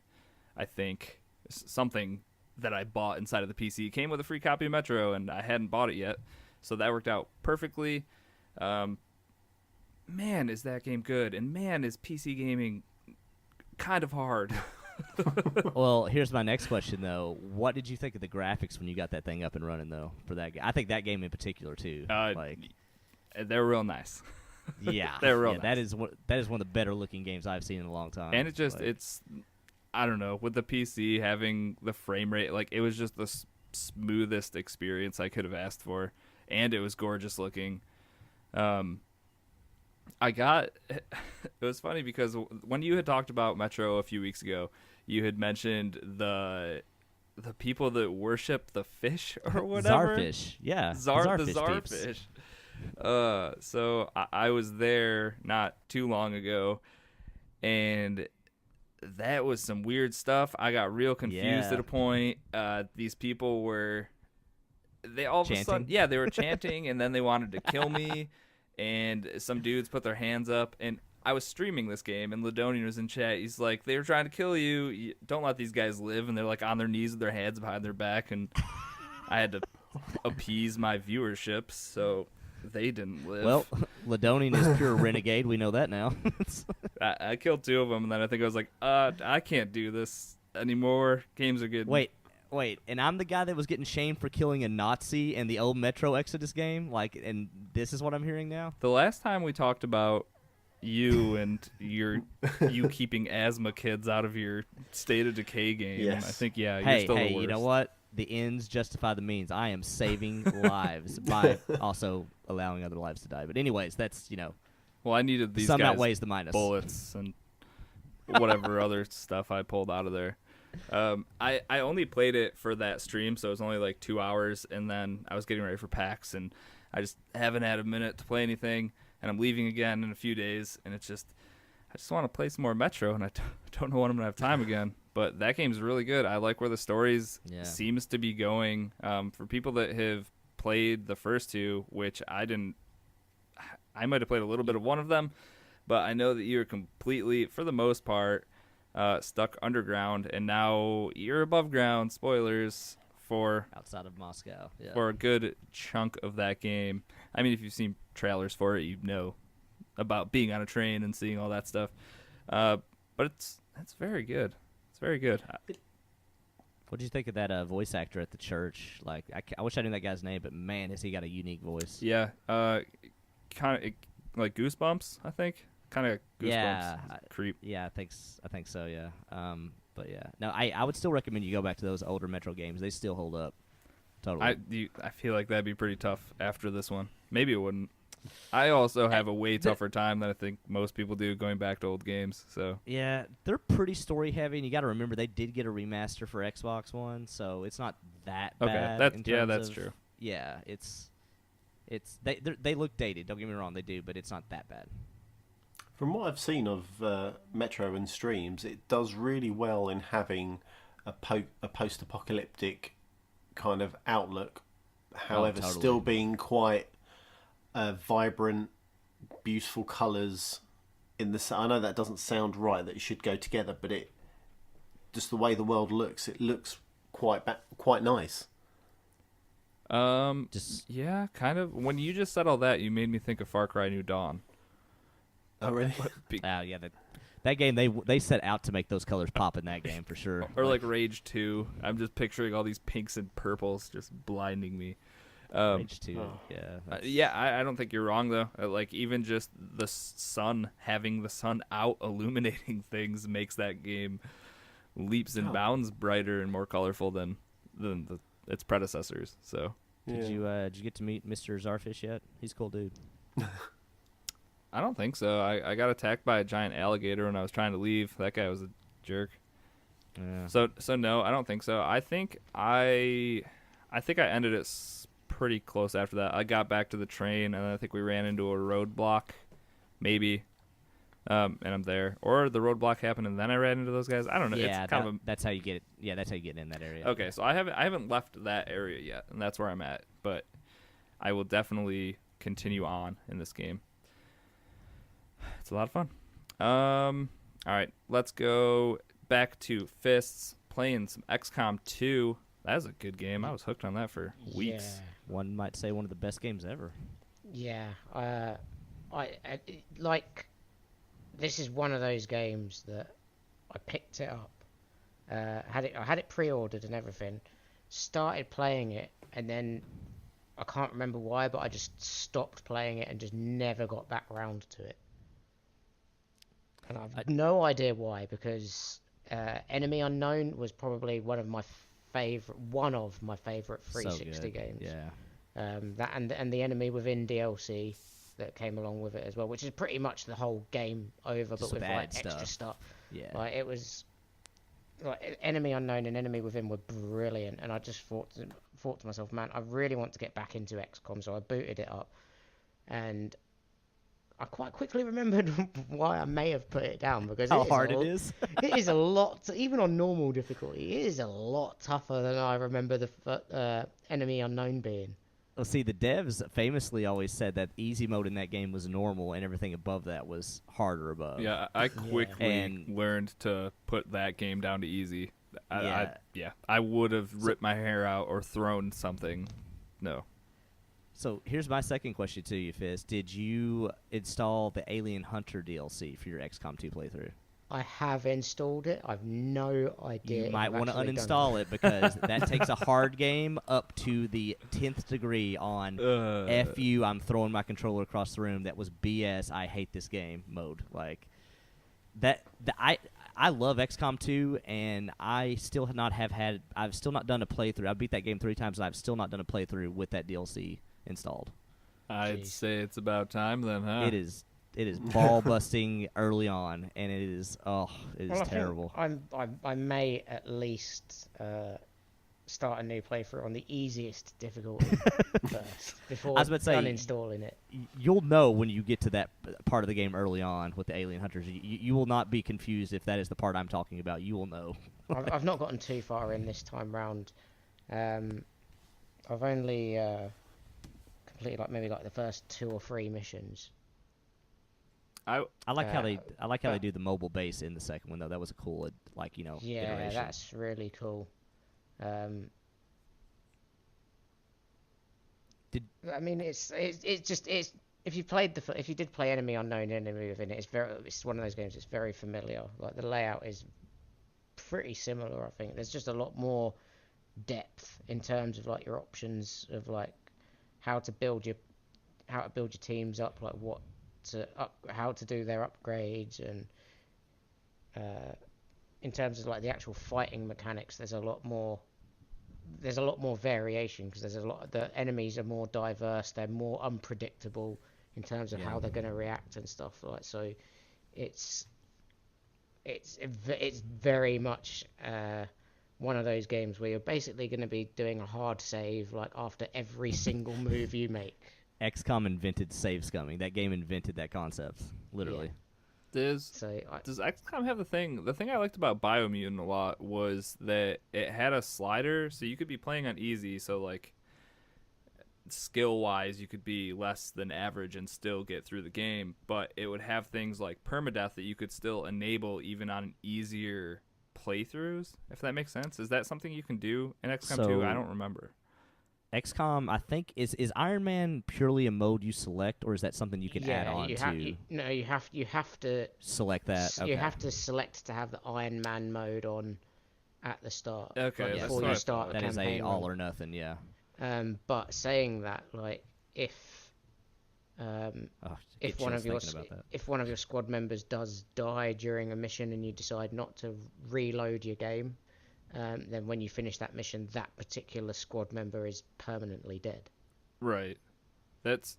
I think. Something that I bought inside of the PC. It came with a free copy of Metro, and I hadn't bought it yet. So that worked out perfectly. Man, is that game good. And man, is PC gaming kind of hard. Well, here's my next question, though. What did you think of the graphics when you got that thing up and running, though, for that game? I think that game in particular, too. They're real nice. Yeah. They're real nice. That is one of the better-looking games I've seen in a long time. And it's, I don't know, with the PC having the frame rate, like, it was just the smoothest experience I could have asked for. And it was gorgeous looking. It was funny because when you had talked about Metro a few weeks ago, you had mentioned the people that worship the fish or whatever. Zarfish, yeah. The Zarfish. So I was there not too long ago, and that was some weird stuff. I got real confused at a point. These people were, they all of a sudden, they were chanting, and then they wanted to kill me. And some dudes put their hands up, and I was streaming this game, and Ladonian was in chat. He's like, they were trying to kill you. Don't let these guys live. And they're like on their knees with their hands behind their back, and I had to appease my viewership, so they didn't live. Well, Ladonian is pure renegade. We know that now. I killed 2 of them, and then I think I was like, I can't do this anymore. Games are good. Wait, and I'm the guy that was getting shamed for killing a Nazi in the old Metro Exodus game? And this is what I'm hearing now? The last time we talked about you and you keeping asthma kids out of your State of Decay game, yes. I think, you're still the worst. You know what? The ends justify the means. I am saving lives by also allowing other lives to die. But anyways, that's, Well, I needed these some guys outweighs the minus. Bullets and whatever other stuff I pulled out of there. I only played it for that stream, so it was only like 2 hours, and then I was getting ready for PAX, and I just haven't had a minute to play anything, and I'm leaving again in a few days, and it's just, I just want to play some more Metro, and I don't know when I'm going to have time again, but that game's really good. I like where the stories seems to be going. For people that have played the first 2, which I didn't, I might have played a little bit of one of them, but I know that you're completely, for the most part, stuck underground, and now you're above ground. Spoilers for outside of Moscow. Yeah. For a good chunk of that game. I mean, if you've seen trailers for it, you know about being on a train and seeing all that stuff. But it's very good. It's very good. What did you think of that voice actor at the church? Like, I wish I knew that guy's name, but man, has he got a unique voice. Yeah. Kind of like Goosebumps, I think. Kind of Goosebumps. Yeah, creep. Yeah, I think so. Yeah. But yeah, no, I would still recommend you go back to those older Metro games. They still hold up. Totally. I feel like that'd be pretty tough after this one. Maybe it wouldn't. I also have a way tougher time than I think most people do going back to old games. So yeah, they're pretty story heavy, and you got to remember they did get a remaster for Xbox One, so it's not that bad. That's true. Yeah, they look dated. Don't get me wrong, they do, but it's not that bad. From what I've seen of Metro and streams, it does really well in having a post-apocalyptic kind of outlook, however, totally. still being quite vibrant, beautiful colours. I know that doesn't sound right, that it should go together, but just the way the world looks, it looks quite nice. Yeah, kind of. When you just said all that, you made me think of Far Cry New Dawn. Oh, really? Yeah, That game, they set out to make those colors pop in that game for sure. Or like Rage 2. I'm just picturing all these pinks and purples just blinding me. Rage 2, yeah. I don't think you're wrong, though. Like, even just the sun, having the sun out illuminating things makes that game leaps and bounds brighter and more colorful than its predecessors. So, Did you get to meet Mr. Zarfish yet? He's a cool dude. I don't think so. I got attacked by a giant alligator when I was trying to leave. That guy was a jerk. Yeah. So no, I don't think so. I think I ended it pretty close after that. I got back to the train, and I think we ran into a roadblock, maybe, and I'm there. Or the roadblock happened, and then I ran into those guys. I don't know. Yeah, it's that's how you get it. Yeah, that's how you get in that area. Okay, so I haven't left that area yet, and that's where I'm at. But I will definitely continue on in this game. It's a lot of fun. All right, let's go back to Fists, playing some XCOM 2. That was a good game. I was hooked on that for weeks. Yeah. One might say one of the best games ever. Yeah, I like. This is one of those games that I picked it up. I had it pre-ordered and everything. Started playing it, and then I can't remember why, but I just stopped playing it and just never got back round to it. And I've no idea why, because Enemy Unknown was probably one of my favorite 360 games. Yeah. That and the Enemy Within DLC that came along with it as well, which is pretty much the whole game over, Just but with like stuff. extra stuff. Yeah. Like it was like Enemy Unknown and Enemy Within were brilliant, and I just thought to myself, man, I really want to get back into XCOM, so I booted it up, and I quite quickly remembered why I may have put it down, because how hard it is. It is a lot, even on normal difficulty, it is a lot tougher than I remember the Enemy Unknown being. Well, see, the devs famously always said that easy mode in that game was normal, and everything above that was harder above. Yeah, I quickly And- learned to put that game down to easy. Yeah. I would have ripped my hair out or thrown something. No. So here's my second question to you, Fizz. Did you install the Alien Hunter DLC for your XCOM 2 playthrough? I have installed it. I've no idea. You might want to uninstall it, because that takes a hard game up to the 10th degree on F you, I'm throwing my controller across the room. That was BS. I hate this game mode. Like that. I love XCOM 2, and I've still not done a playthrough. I beat that game 3 times, and I've still not done a playthrough with that DLC installed. I'd say it's about time then, huh? It is ball busting early on, and it is terrible. I may at least start a new playthrough on the easiest difficulty first before I was about to say, uninstalling it. You'll know when you get to that part of the game early on with the alien hunters. You will not be confused if that is the part I'm talking about. You will know. I've not gotten too far in this time round. I've only completed maybe the first 2 or 3 missions. I like how they do the mobile base in the second one, though. That was a cool Yeah, iteration. that's really cool. I mean, it's just if you did play Enemy Unknown, Enemy Within, it's one of those games. It's very familiar. Like the layout is pretty similar. I think there's just a lot more depth in terms of your options of how to build your teams up, how to do their upgrades, and in terms of the actual fighting mechanics, there's a lot more variation, because the enemies are more diverse, they're more unpredictable in terms of how they're going to react and stuff so it's very much one of those games where you're basically going to be doing a hard save after every single move you make. XCOM invented save scumming. That game invented that concept, literally. Does XCOM have the thing? The thing I liked about Biomutant a lot was that it had a slider, so you could be playing on easy, so skill-wise you could be less than average and still get through the game, but it would have things like permadeath that you could still enable even on easier playthroughs, if that makes sense. Is that something you can do in XCOM 2? I don't remember. XCOM, I think is Iron Man purely a mode you select, or is that something you can add on to? You have to select that. Okay. You have to select to have the Iron Man mode on at the start. Okay, before you start a that campaign. Is a all or nothing. Yeah. But saying that, like if one of your squad members does die during a mission and you decide not to reload your game, then when you finish that mission, that particular squad member is permanently dead. Right. That's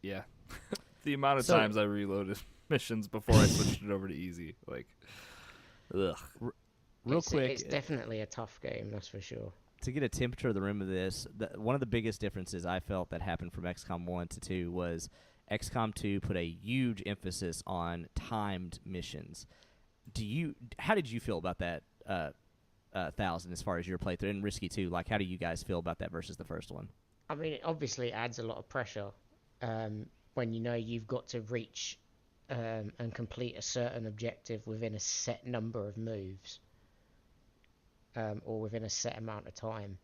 the amount of times I reloaded missions before I switched it over to easy, like, ugh. Real quick, it's definitely a tough game, that's for sure. To get a temperature of the room of this, one of the biggest differences I felt that happened from XCOM 1 to 2 was XCOM 2 put a huge emphasis on timed missions. How did you feel about that, 1,000, as far as your playthrough, and Risky too? Like, how do you guys feel about that versus the first one? I mean, it obviously adds a lot of pressure when you know you've got to reach and complete a certain objective within a set number of moves, or within a set amount of time.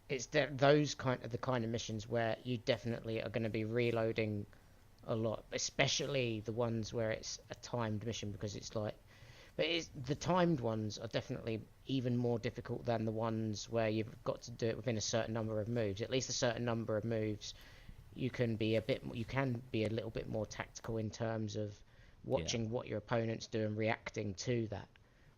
It's those kind of missions where you definitely are going to be reloading a lot, especially the ones where it's a timed mission, because it's like. But the timed ones are definitely even more difficult than the ones where you've got to do it within a certain number of moves. At least a certain number of moves, you can be a little bit more tactical in terms of watching what your opponents do and reacting to that,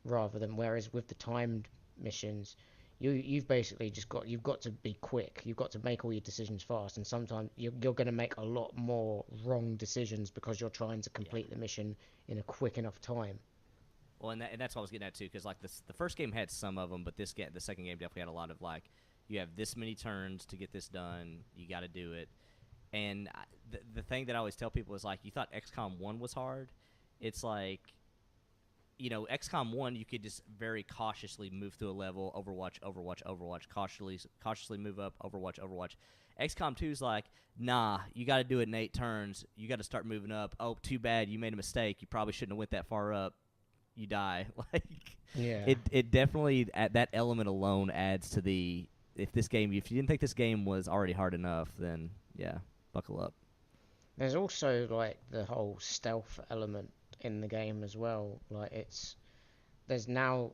rather than whereas with the timed missions, you've basically you've got to be quick. You've got to make all your decisions fast, and sometimes you're going to make a lot more wrong decisions because you're trying to complete the mission in a quick enough time. Well, and that's what I was getting at too, because like the first game had some of them, but the second game definitely had a lot of like, you have this many turns to get this done, you got to do it. And the thing that I always tell people is like, you thought XCOM 1 was hard. It's like, XCOM 1 you could just very cautiously move through a level, Overwatch, cautiously move up, Overwatch. XCOM 2 is like, nah, you got to do it in 8 turns. You got to start moving up. Oh, too bad, you made a mistake. You probably shouldn't have went that far up. You die. It definitely, that element alone adds to the, if you didn't think this game was already hard enough, then buckle up. There's also like the whole stealth element in the game as well. Like it's now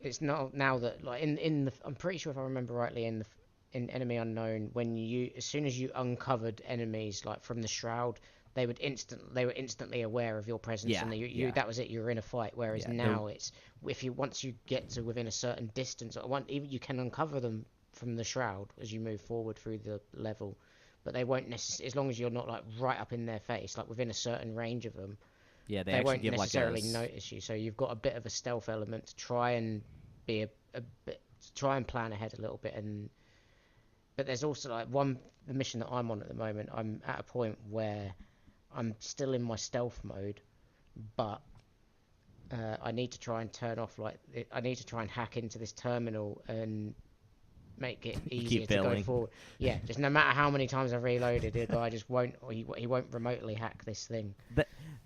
that like in the, I'm pretty sure if I remember rightly, in Enemy Unknown, as soon as you uncovered enemies like from the shroud, they were instantly aware of your presence, and that was it. You were in a fight. Whereas now it's once you get to within a certain distance, even you can uncover them from the shroud as you move forward through the level, but they won't necessarily, as long as you're not like right up in their face, like within a certain range of them. Yeah, they won't necessarily notice you. So you've got a bit of a stealth element to try and be try and plan ahead a little bit. But there's also like the mission that I'm on at the moment. I'm at a point where I'm still in my stealth mode, but I need to try and turn off I need to try and hack into this terminal and make it easier to go forward. Yeah, just no matter how many times I've reloaded, the guy just won't, or he won't remotely hack this thing.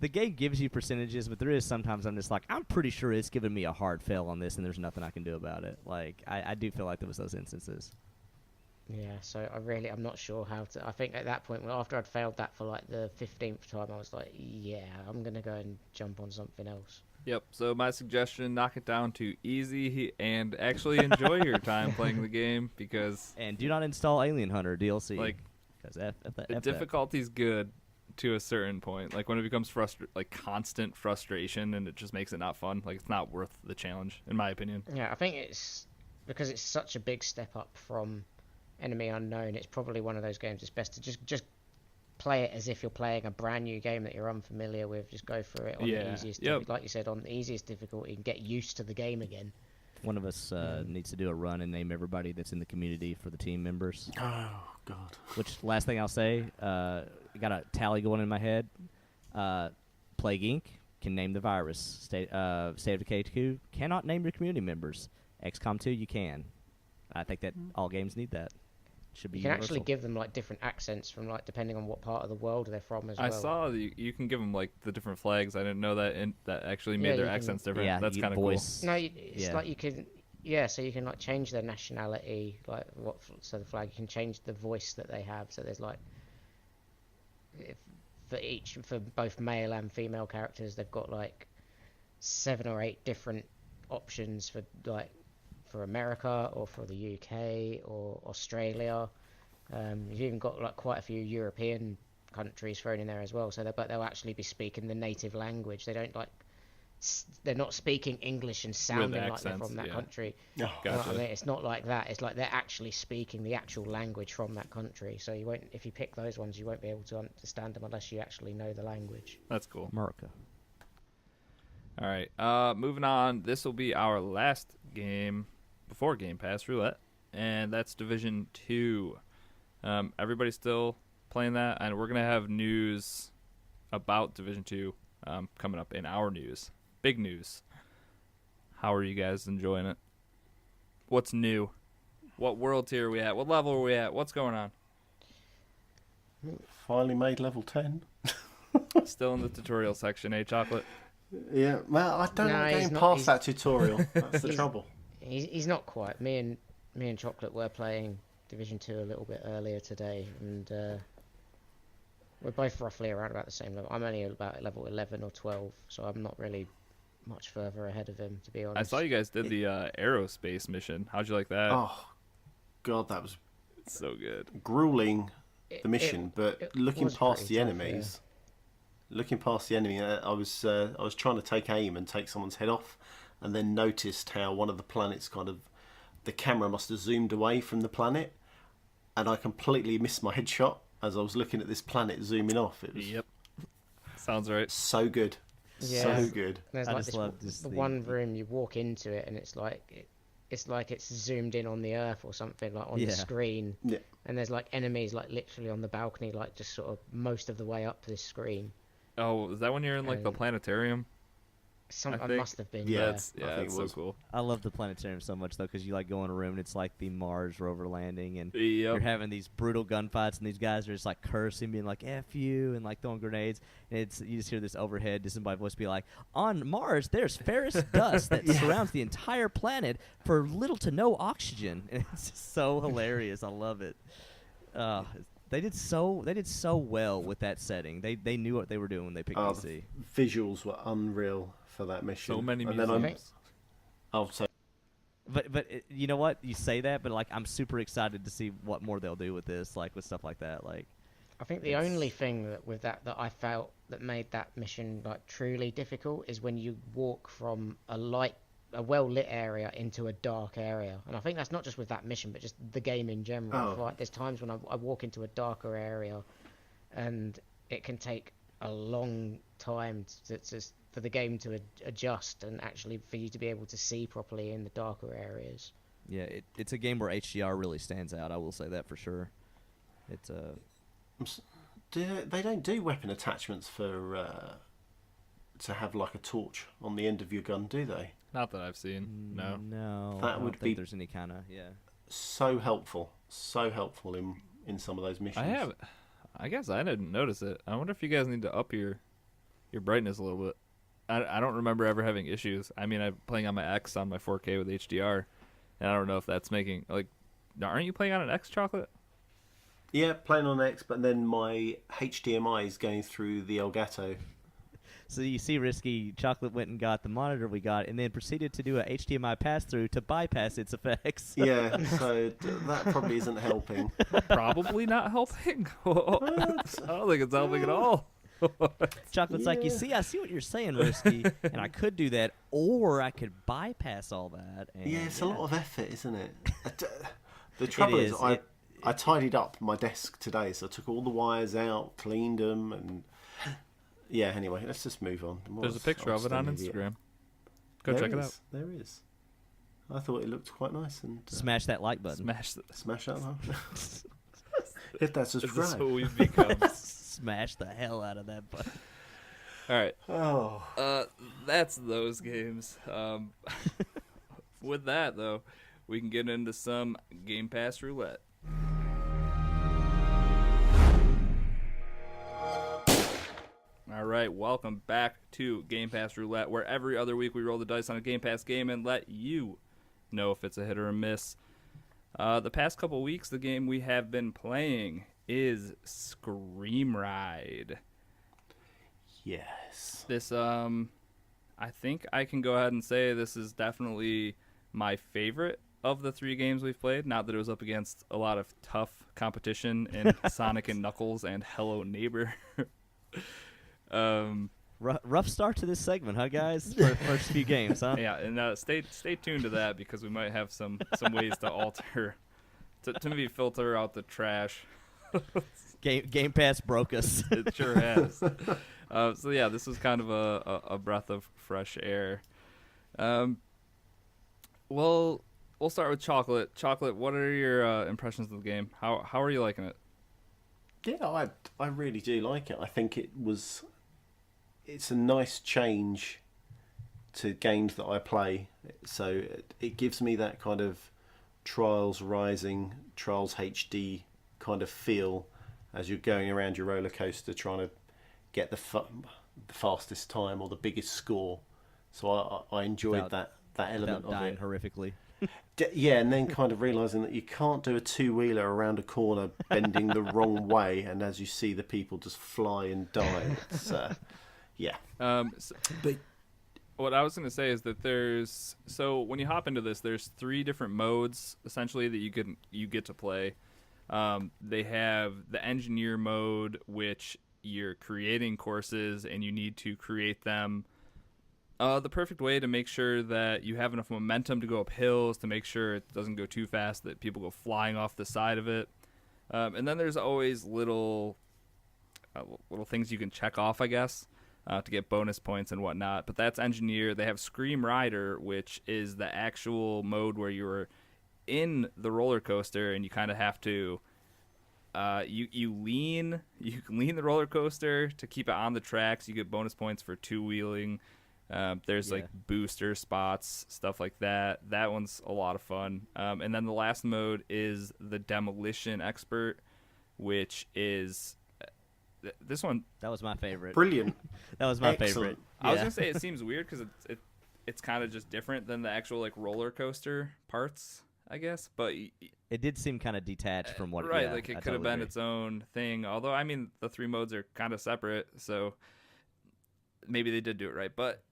The game gives you percentages, but there is sometimes I'm just like, I'm pretty sure it's giving me a hard fail on this, and there's nothing I can do about it. Like, I do feel like there was those instances. Yeah, so I'm not sure how to. I think at that point, after I'd failed that for like the 15th time, I was like, yeah, I'm going to go and jump on something else. Yep, so my suggestion, knock it down to easy and actually enjoy your time playing the game, because... And do not install Alien Hunter DLC. Like, the difficulty's good to a certain point. Like, when it becomes constant frustration, and it just makes it not fun. Like, it's not worth the challenge, in my opinion. Yeah, I think it's... Because it's such a big step up from Enemy Unknown, it's probably one of those games it's best to just play it as if you're playing a brand new game that you're unfamiliar with. Just go for it on the easiest, like you said, on the easiest difficulty, and get used to the game again. One of us needs to do a run and name everybody that's in the community for the team members. Oh, God. Which, last thing I'll say, got a tally going in my head. Plague Inc. can name the virus. State of Decay 2 cannot name your community members. XCOM 2, you can. I think that all games need that. Should be you can universal. actually give them like different accents from like depending on what part of the world they're from as well. I saw you can give them like the different flags. I didn't know that that actually made their accents different. Yeah, that's kind of cool. No, it's like you can. Yeah, so you can like change their nationality, like so the flag, you can change the voice that they have. So there's like for both male and female characters, they've got like 7 or 8 different options for America or for the UK or Australia. You've even got like quite a few European countries thrown in there as well. But they'll actually be speaking the native language. They don't they're not speaking English and sounding like they're from that country. Oh, You know what I mean? It's not like that. It's like they're actually speaking the actual language from that country. So you won't, if you pick those ones, you won't be able to understand them unless you actually know the language. That's cool. America. All right. Moving on. This will be our last game before Gamepass Roulette, and that's Division 2. Everybody's still playing that, and we're gonna have news about Division 2 coming up in our news. Big news. How are you guys enjoying it? What's new? What world tier are we at? What level are we at? What's going on? Finally made level 10. Still in the tutorial section, eh, Chocolate? Yeah, well, I don't know getting past that tutorial. That's the trouble. He's not quite. Me and Chocolate were playing Division 2 a little bit earlier today, and we're both roughly around about the same level. I'm only about level 11 or 12, so I'm not really much further ahead of him, to be honest. I saw you guys did the aerospace mission. How'd you like that? Oh, God, that was It's so good. grueling, the mission, but it looking was past the pretty tough, enemies, I was trying to take aim and take someone's head off, and then noticed how one of the planets the camera must have zoomed away from the planet, and I completely missed my headshot as I was looking at this planet zooming off. It was Sounds right. so good. Yeah. So good. There's I like just love this the thing. one room you walk into it, and it's like it's zoomed in on the Earth or something, like on the screen. Yeah. And there's like enemies like literally on the balcony, like just sort of most of the way up this screen. Oh, is that when you're in like the planetarium? I must have been. Yeah, Yeah. That's I think it's it so was. cool. I love the planetarium so much though, because you like go in a room and it's like the Mars rover landing, and Yep. you're having these brutal gunfights, and these guys are just like cursing, being like "F you" and like throwing grenades, and you just hear this overhead disembodied voice be like, "On Mars, there's ferrous dust that surrounds the entire planet for little to no oxygen," and it's just so hilarious. I love it. They did so well with that setting. They knew what they were doing when they picked DC. Visuals were unreal for that mission. So many and museums. But you know what? You say that, but like I'm super excited to see what more they'll do with this, like with stuff like that. Like, I think the only thing that I felt that made that mission like truly difficult is when you walk from a well-lit area into a dark area. And I think that's not just with that mission, but just the game in general. Like, there's times when I walk into a darker area, and it can take a long time for the game to adjust and actually for you to be able to see properly in the darker areas. yeah, it's a game where HDR really stands out. I will say that for sure. It's They don't do weapon attachments for to have like a torch on the end of your gun, do they? Not that I've seen. No. No, That I don't would think be there's any kind of so helpful in some of those missions. I guess I didn't notice it. I wonder if you guys need to up your brightness a little bit. I don't remember ever having issues. I mean, I'm playing on my X on my 4K with HDR, and I don't know if that's making like. Aren't you playing on an X, Chocolate? Yeah, playing on X, but then my HDMI is going through the Elgato. So you see, Risky Chocolate went and got the monitor we got, and then proceeded to do a HDMI pass-through to bypass its effects. Yeah, so that probably isn't helping. Probably not helping. I don't think it's helping at all. Chocolate's like, I see what you're saying, Risky, and I could do that, or I could bypass all that. And Yeah, it's a lot of effort, isn't it? The trouble is, I tidied up my desk today, so I took all the wires out, cleaned them, and yeah. Anyway, let's just move on. There's a picture of it on Instagram. Go check it out. There is. I thought it looked quite nice. And smash that like button. smash that one. Hit that subscribe. This is who we've become. Smash the hell out of that button. All right. Oh. That's those games. With that, though, we can get into some Gamepass Roulette. All right, welcome back to Gamepass Roulette, where every other week we roll the dice on a Game Pass game and let you know if it's a hit or a miss. The past couple weeks, the game we have been playing is Scream Ride. Yes. This, I think I can go ahead and say this is definitely my favorite of the 3 games we've played. Not that it was up against a lot of tough competition in Sonic and Knuckles and Hello Neighbor. Rough start to this segment, huh, guys? For the first few games, huh? Yeah, and stay tuned to that because we might have some ways to alter, to maybe filter out the trash. Game Pass broke us. It sure has. So yeah, this was kind of a breath of fresh air. Well, we'll start with Chocolate. Chocolate, what are your impressions of the game? How are you liking it? Yeah, I really do like it. I think it's a nice change to games that I play. So it gives me that kind of Trials Rising, Trials HD kind of feel as you're going around your roller coaster trying to get the fastest time or the biggest score. So I enjoyed that element of dying it. horrifically. Yeah, and then kind of realising that you can't do a two-wheeler around a corner bending the wrong way, and as you see the people just fly and die. It's, yeah. But what I was going to say is that when you hop into this, there's 3 different modes essentially that you get to play. They have the engineer mode, which you're creating courses and you need to create them the perfect way to make sure that you have enough momentum to go up hills, to make sure it doesn't go too fast that people go flying off the side of it. And then there's always little things you can check off, I guess, to get bonus points and whatnot. But that's engineer. They have Scream Rider, which is the actual mode where you're in the roller coaster and you kind of have to you can lean the roller coaster to keep it on the tracks. You get bonus points for two-wheeling. There's like booster spots, stuff like that. That one's a lot of fun. And then the last mode is the Demolition Expert, which is this one. That was my favorite. Brilliant. That was my Excellent. favorite. I was gonna say it seems weird because it's kind of just different than the actual like roller coaster parts, I guess. But it did seem kind of detached from what. Right, Yeah, like it I could have totally been agree. its own thing. Although I mean the 3 modes are kind of separate, so maybe they did do it right. But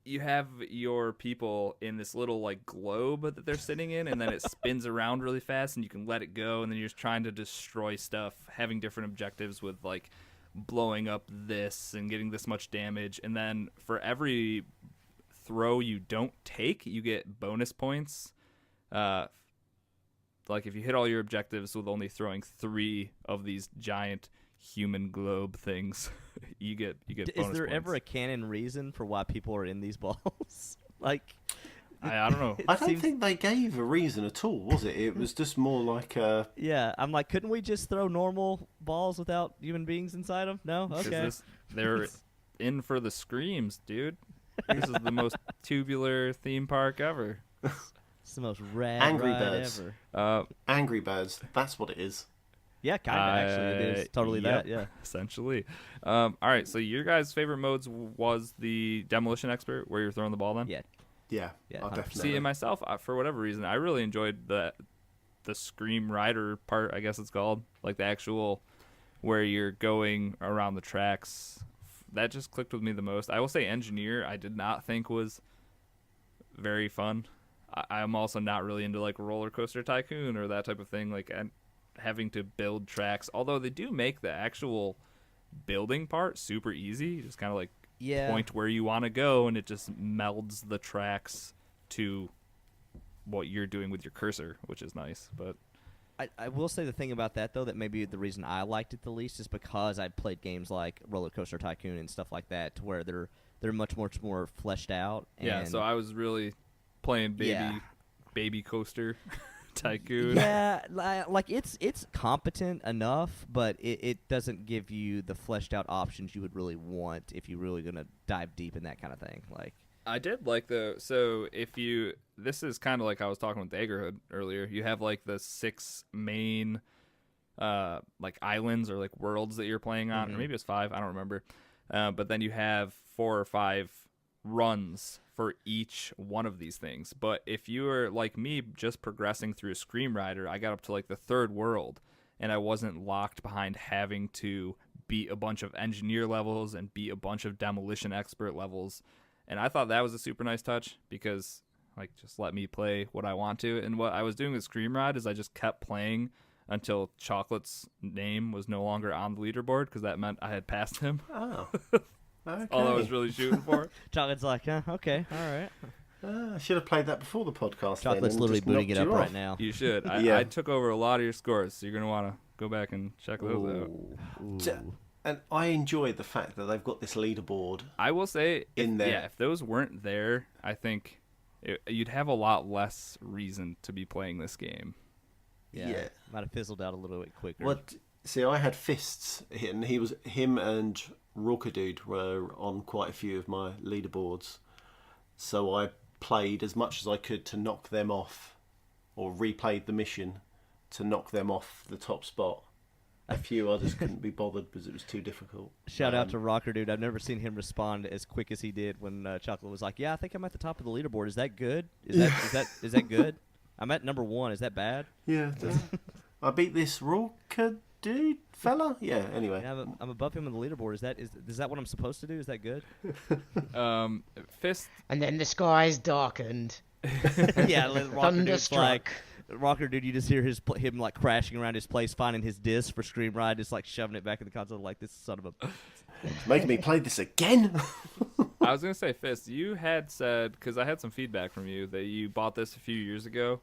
you have your people in this little like globe that they're sitting in, and then it spins around really fast, and you can let it go, and then you're just trying to destroy stuff, having different objectives with like blowing up this and getting this much damage, and then for every throw you don't take, you get bonus points. Like if you hit all your objectives with only throwing 3 of these giant human globe things, you get bonus Is there points. ever a canon reason for why people are in these balls? Like, I don't know. it I don't seems- think they gave a reason at all, was it? It was just more like Yeah, I'm like, couldn't we just throw normal balls without human beings inside them? No, 'Cause okay. They're in for the screams, dude. This is the most tubular theme park ever. It's the most rad Angry ride Birds. ever. Angry Birds. That's what it is. Yeah, kind of actually. It is totally yep, that. Yeah. essentially. All right, so your guys' favorite modes was the Demolition Expert, where you're throwing the ball then? Yeah. Yeah, Yeah, oh, 100%. definitely. See, and myself, for whatever reason, I really enjoyed the Scream Rider part, I guess it's called. Like the actual where you're going around the tracks. That just clicked with me the most. I will say Engineer, I did not think was very fun. I'm also not really into like Roller Coaster Tycoon or that type of thing, like having to build tracks. Although they do make the actual building part super easy. You just kind of like point where you want to go, and it just melds the tracks to what you're doing with your cursor, which is nice. But I will say the thing about that, though, that maybe the reason I liked it the least is because I played games like Roller Coaster Tycoon and stuff like that, to where they're much more fleshed out. And yeah, so I was really playing baby coaster tycoon. Yeah, like it's competent enough, but it doesn't give you the fleshed out options you would really want if you're really gonna dive deep in that kind of thing. Like, I did like this is kind of like I was talking with Daggerhood earlier. You have like the 6 main like islands or like worlds that you're playing on, or maybe it's 5, I don't remember. But then you have 4 or 5 runs for each one of these things. But if you were like me, just progressing through Scream Rider, I got up to like the third world, and I wasn't locked behind having to beat a bunch of engineer levels and beat a bunch of demolition expert levels. And I thought that was a super nice touch because, like, just let me play what I want to. And what I was doing with Scream Ride is I just kept playing until Chocolate's name was no longer on the leaderboard, because that meant I had passed him. Oh. Okay. All I was really shooting for. Chocolate's like, okay, all right. I should have played that before the podcast. Chocolate's then, literally just booting it knocked up you right off. now. You should. Yeah. I took over a lot of your scores, so you're going to want to go back and check those out. Ooh. And I enjoy the fact that they've got this leaderboard. I will say, In there. if those weren't there, I think you'd have a lot less reason to be playing this game. Yeah. Might have fizzled out a little bit quicker. See, I had Fists, and him and Rorka Dude were on quite a few of my leaderboards. So I played as much as I could to knock them off, or replayed the mission to knock them off the top spot. A few others couldn't be bothered because it was too difficult. Shout out to Rocker Dude. I've never seen him respond as quick as he did when Chocolate was like, "Yeah, I think I'm at the top of the leaderboard. Is that good? Is that good? I'm at number 1. Is that bad?" Yeah. I beat this Rorka Dude fella. Yeah. Anyway. Yeah, I'm above him on the leaderboard. Is that what I'm supposed to do? Is that good? Fist. And then the skies darkened. Yeah, Rocker Dude's like, Thunderstruck. Rocker Dude, you just hear him like crashing around his place, finding his disc for Scream Ride, just like shoving it back in the console, like, this son of a. Making me play this again. I was going to say, Fist, you had said, because I had some feedback from you, that you bought this a few years ago.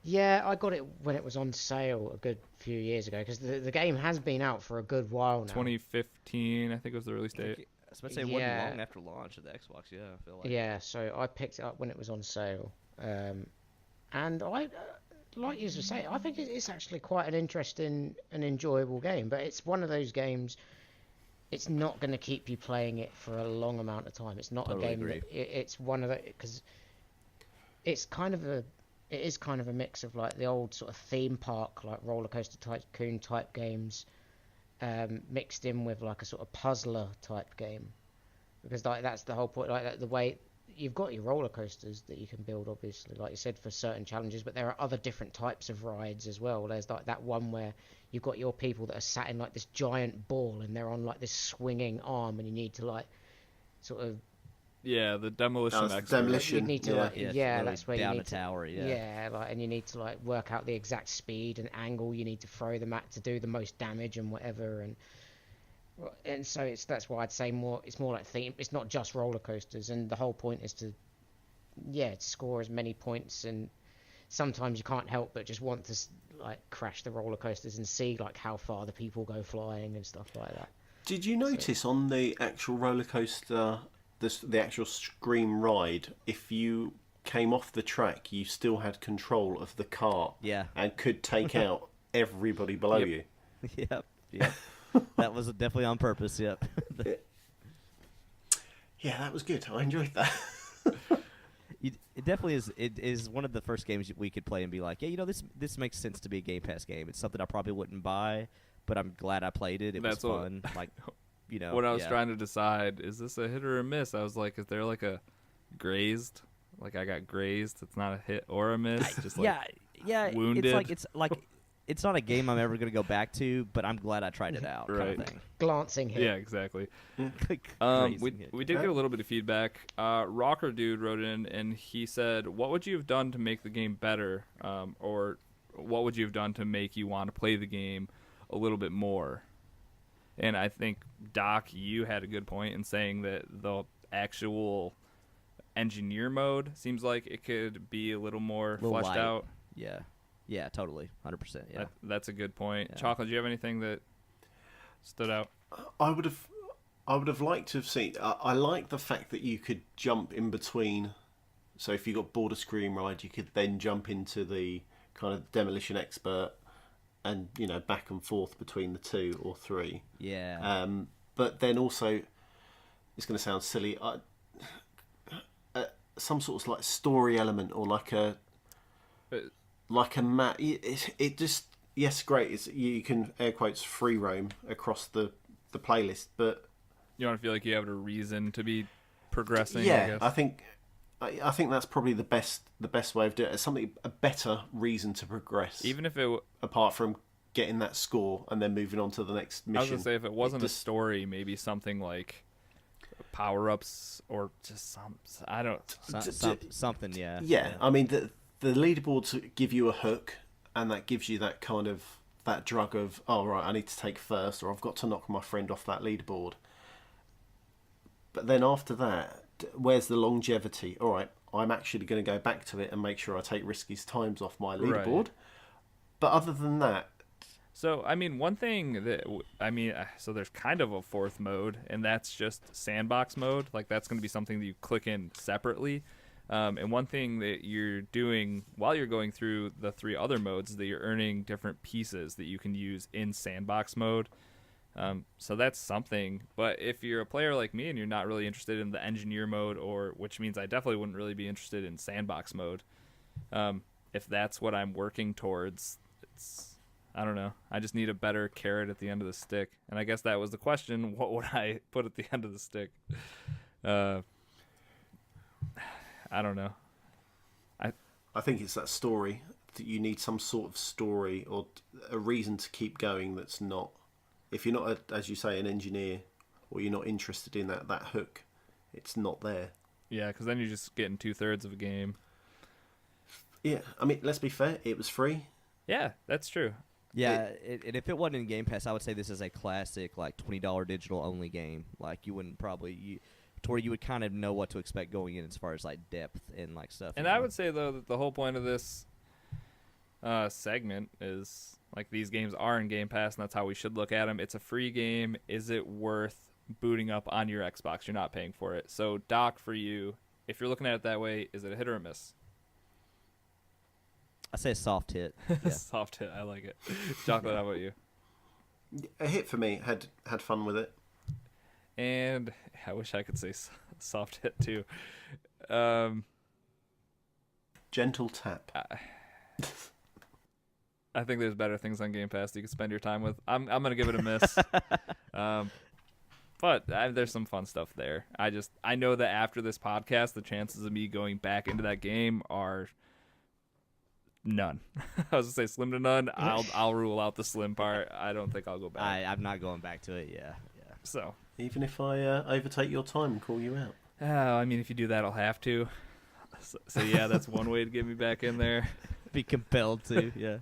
Yeah, I got it when it was on sale a good few years ago, because the game has been out for a good while now. 2015, I think was the release date. I was about to say it wasn't long after launch of the Xbox, yeah, I feel like. Yeah, so I picked it up when it was on sale. And I, like you were saying, I think it's actually quite an interesting and enjoyable game, but it's one of those games, it's not going to keep you playing it for a long amount of time. It's not Totally a game agree. it's one of the, because it is kind of a mix of like the old sort of theme park, like roller coaster tycoon type games, mixed in with like a sort of puzzler type game, because like that's the whole point. Like the way you've got your roller coasters that you can build, obviously, like you said, for certain challenges, but there are other different types of rides as well. There's like that one where you've got your people that are sat in like this giant ball and they're on like this swinging arm, and you need to like sort of Yeah, the demolition expert. Demolition. you need to like it's yeah, really that's where down you a need tower, to, yeah. like, and you need to like work out the exact speed and angle you need to throw them at to do the most damage and whatever, and so that's why I'd say it's more like theme. It's not just roller coasters, and the whole point is to score as many points, and sometimes you can't help but just want to like crash the roller coasters and see like how far the people go flying and stuff like that. Did you notice on the actual roller coaster, the actual Scream Ride, if you came off the track, you still had control of the cart, Yeah. and could take out everybody below Yep. you. Yep. That was definitely on purpose, yep. Yeah, that was good. I enjoyed that. It definitely is. It is one of the first games we could play and be like, yeah, this makes sense to be a Game Pass game. It's something I probably wouldn't buy, but I'm glad I played it. It That's was what- fun. Like, When I was trying to decide, is this a hit or a miss? I was like, is there like a grazed? Like I got grazed. It's not a hit or a miss. Just like wounded. It's like it's not a game I'm ever gonna go back to, but I'm glad I tried it out. Kind Right. of thing. Glancing hit. Yeah, exactly. Grazing it. We did get a little bit of feedback. Rocker Dude wrote in and he said, "What would you have done to make the game better, or what would you have done to make you want to play the game a little bit more?" And I think Doc, you had a good point in saying that the actual engineer mode seems like it could be a little more Little fleshed light. out. Yeah, totally, 100%. Yeah. That's a good point. Yeah. Chocolate, do you have anything that stood out? I would have liked to have seen. I like the fact that you could jump in between. So if you got bored of Scream Ride, you could then jump into the kind of demolition expert, and back and forth between the 2 or 3. Yeah. But then also, it's going to sound silly. Some sort of like story element, or like a map. It just, yes, great. You can air quotes free roam across the playlist, but You don't feel like you have a reason to be progressing. I yeah, guess. I think I think that's probably the best way of doing it. It's a better reason to progress. Even if it apart from getting that score and then moving on to the next mission. I was gonna say, if it wasn't a story, maybe something like power-ups or just something. Yeah. Yeah, I mean the leaderboards give you a hook, and that gives you that kind of that drug of, oh right, I need to take first, or I've got to knock my friend off that leaderboard. But then after that, where's the longevity? All right, I'm actually going to go back to it and make sure I take Risky's times off my leaderboard. Right. But other than that... So, I mean, one thing that... so there's kind of a fourth mode, and that's just sandbox mode. Like, that's going to be something that you click in separately. And one thing that you're doing while you're going through the 3 other modes is that you're earning different pieces that you can use in sandbox mode. So that's something. But if you're a player like me and you're not really interested in the engineer mode, which means I definitely wouldn't really be interested in sandbox mode, if that's what I'm working towards, I don't know. I just need a better carrot at the end of the stick. And I guess that was the question. What would I put at the end of the stick? I don't know. I think it's that story. That you need some sort of story or a reason to keep going that's not... If you're not, as you say, an engineer, or you're not interested in that hook, it's not there. Yeah, because then you're just getting 2/3 of a game. Yeah, I mean, let's be fair. It was free. Yeah, that's true. Yeah, and if it wasn't in Game Pass, I would say this is a classic, like, $20 digital-only game. Like, you wouldn't probably... to where you would kind of know what to expect going in as far as, like, depth and, like, stuff. And I would say, though, that the whole point of this segment is... Like, these games are in Game Pass, and that's how we should look at them. It's a free game. Is it worth booting up on your Xbox? You're not paying for it. So, Doc, for you, if you're looking at it that way, is it a hit or a miss? I say a soft hit. Yeah. Soft hit. I like it. Chocolate, how about you? A hit for me. Had fun with it. And I wish I could say soft hit, too. Gentle tap. I think there's better things on Game Pass that you can spend your time with. I'm gonna give it a miss, but there's some fun stuff there. I know that after this podcast, the chances of me going back into that game are none. I was gonna say slim to none. I'll rule out the slim part. I don't think I'll go back. I'm not going back to it. Yeah. So even if I overtake your time and call you out. I mean, if you do that, I'll have to. So yeah, that's one way to get me back in there. Be compelled to, yeah.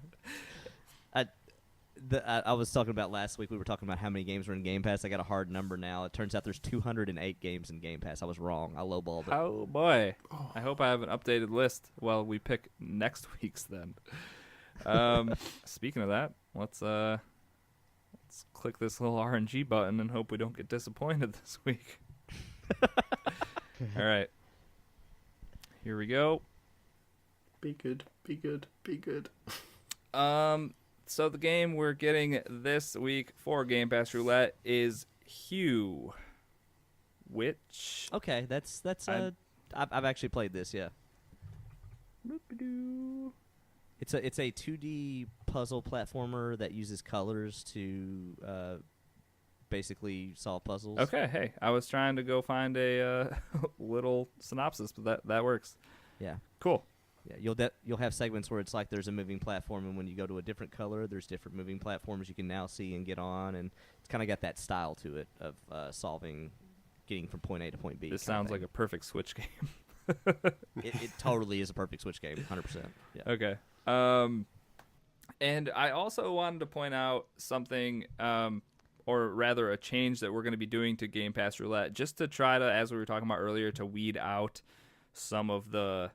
I was talking about last week, we were talking about how many games were in Game Pass. I got a hard number now. It turns out there's 208 games in Game Pass. I was wrong. I lowballed it. Oh, boy. I hope I have an updated list. Well, we pick next week's then. Speaking of that, let's click this little RNG button and hope we don't get disappointed this week. All right. Here we go. Be good, be good, be good. So the game we're getting this week for Game Pass Roulette is Hue, which... Okay, that's I've actually played this, yeah. It's a 2D puzzle platformer that uses colors to basically solve puzzles. Okay, hey, I was trying to go find a little synopsis, but that works. Yeah. Cool. Yeah, you'll have segments where it's like there's a moving platform, and when you go to a different color, there's different moving platforms you can now see and get on, and it's kind of got that style to it of getting from point A to point B. This sounds like a perfect Switch game. It totally is a perfect Switch game, 100%. Yeah. Okay. And I also wanted to point out something, or rather a change that we're going to be doing to Game Pass Roulette, just to try to, as we were talking about earlier, to weed out some of the...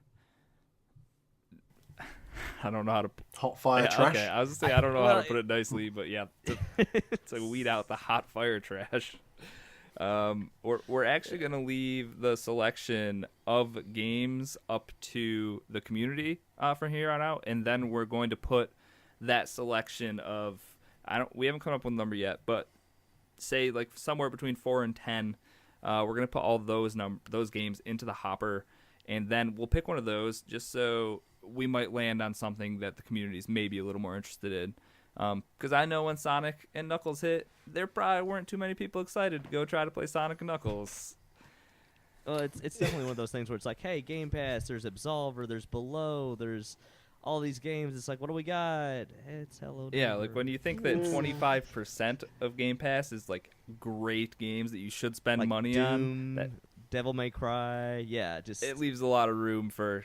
I don't know how to... Hot fire trash? Okay, I was going to say I don't know how to put it nicely, but yeah, to weed out the hot fire trash. We're actually going to leave the selection of games up to the community from here on out, and then we're going to put that selection of... we haven't come up with a number yet, but say like somewhere between 4 and 10, we're going to put all those games into the hopper, and then we'll pick one of those just so... we might land on something that the community is maybe a little more interested in. Because I know when Sonic and Knuckles hit, there probably weren't too many people excited to go try to play Sonic and Knuckles. Well, it's definitely one of those things where it's like, hey, Game Pass, there's Absolver, there's Below, there's all these games. It's like, what do we got? It's Hello Yeah, Neighbor. like when you think that 25% of Game Pass is like great games that you should spend like money Doom, on, that Devil May Cry, yeah, just it leaves a lot of room for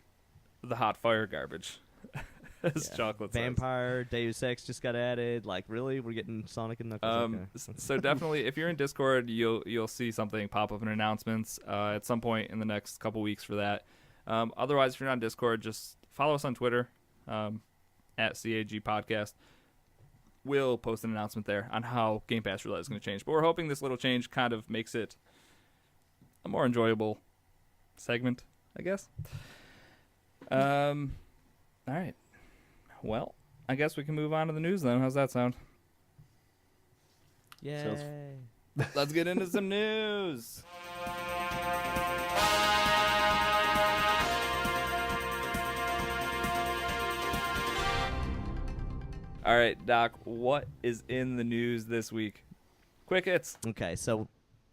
the hot fire garbage. As yeah. Chocolate says. Vampire, Deus Ex just got added. Like, really? We're getting Sonic and Knuckles? Okay. So definitely, if you're in Discord, you'll see something pop up in announcements at some point in the next couple weeks for that. Otherwise, if you're not on Discord, just follow us on Twitter at CAG Podcast. We'll post an announcement there on how Game Pass Roulette is going to change. But we're hoping this little change kind of makes it a more enjoyable segment, I guess. All right. Well, I guess we can move on to the news then. How's that sound? Yay. Let's get into some news. All right, Doc, what is in the news this week? Quick hits. Okay, so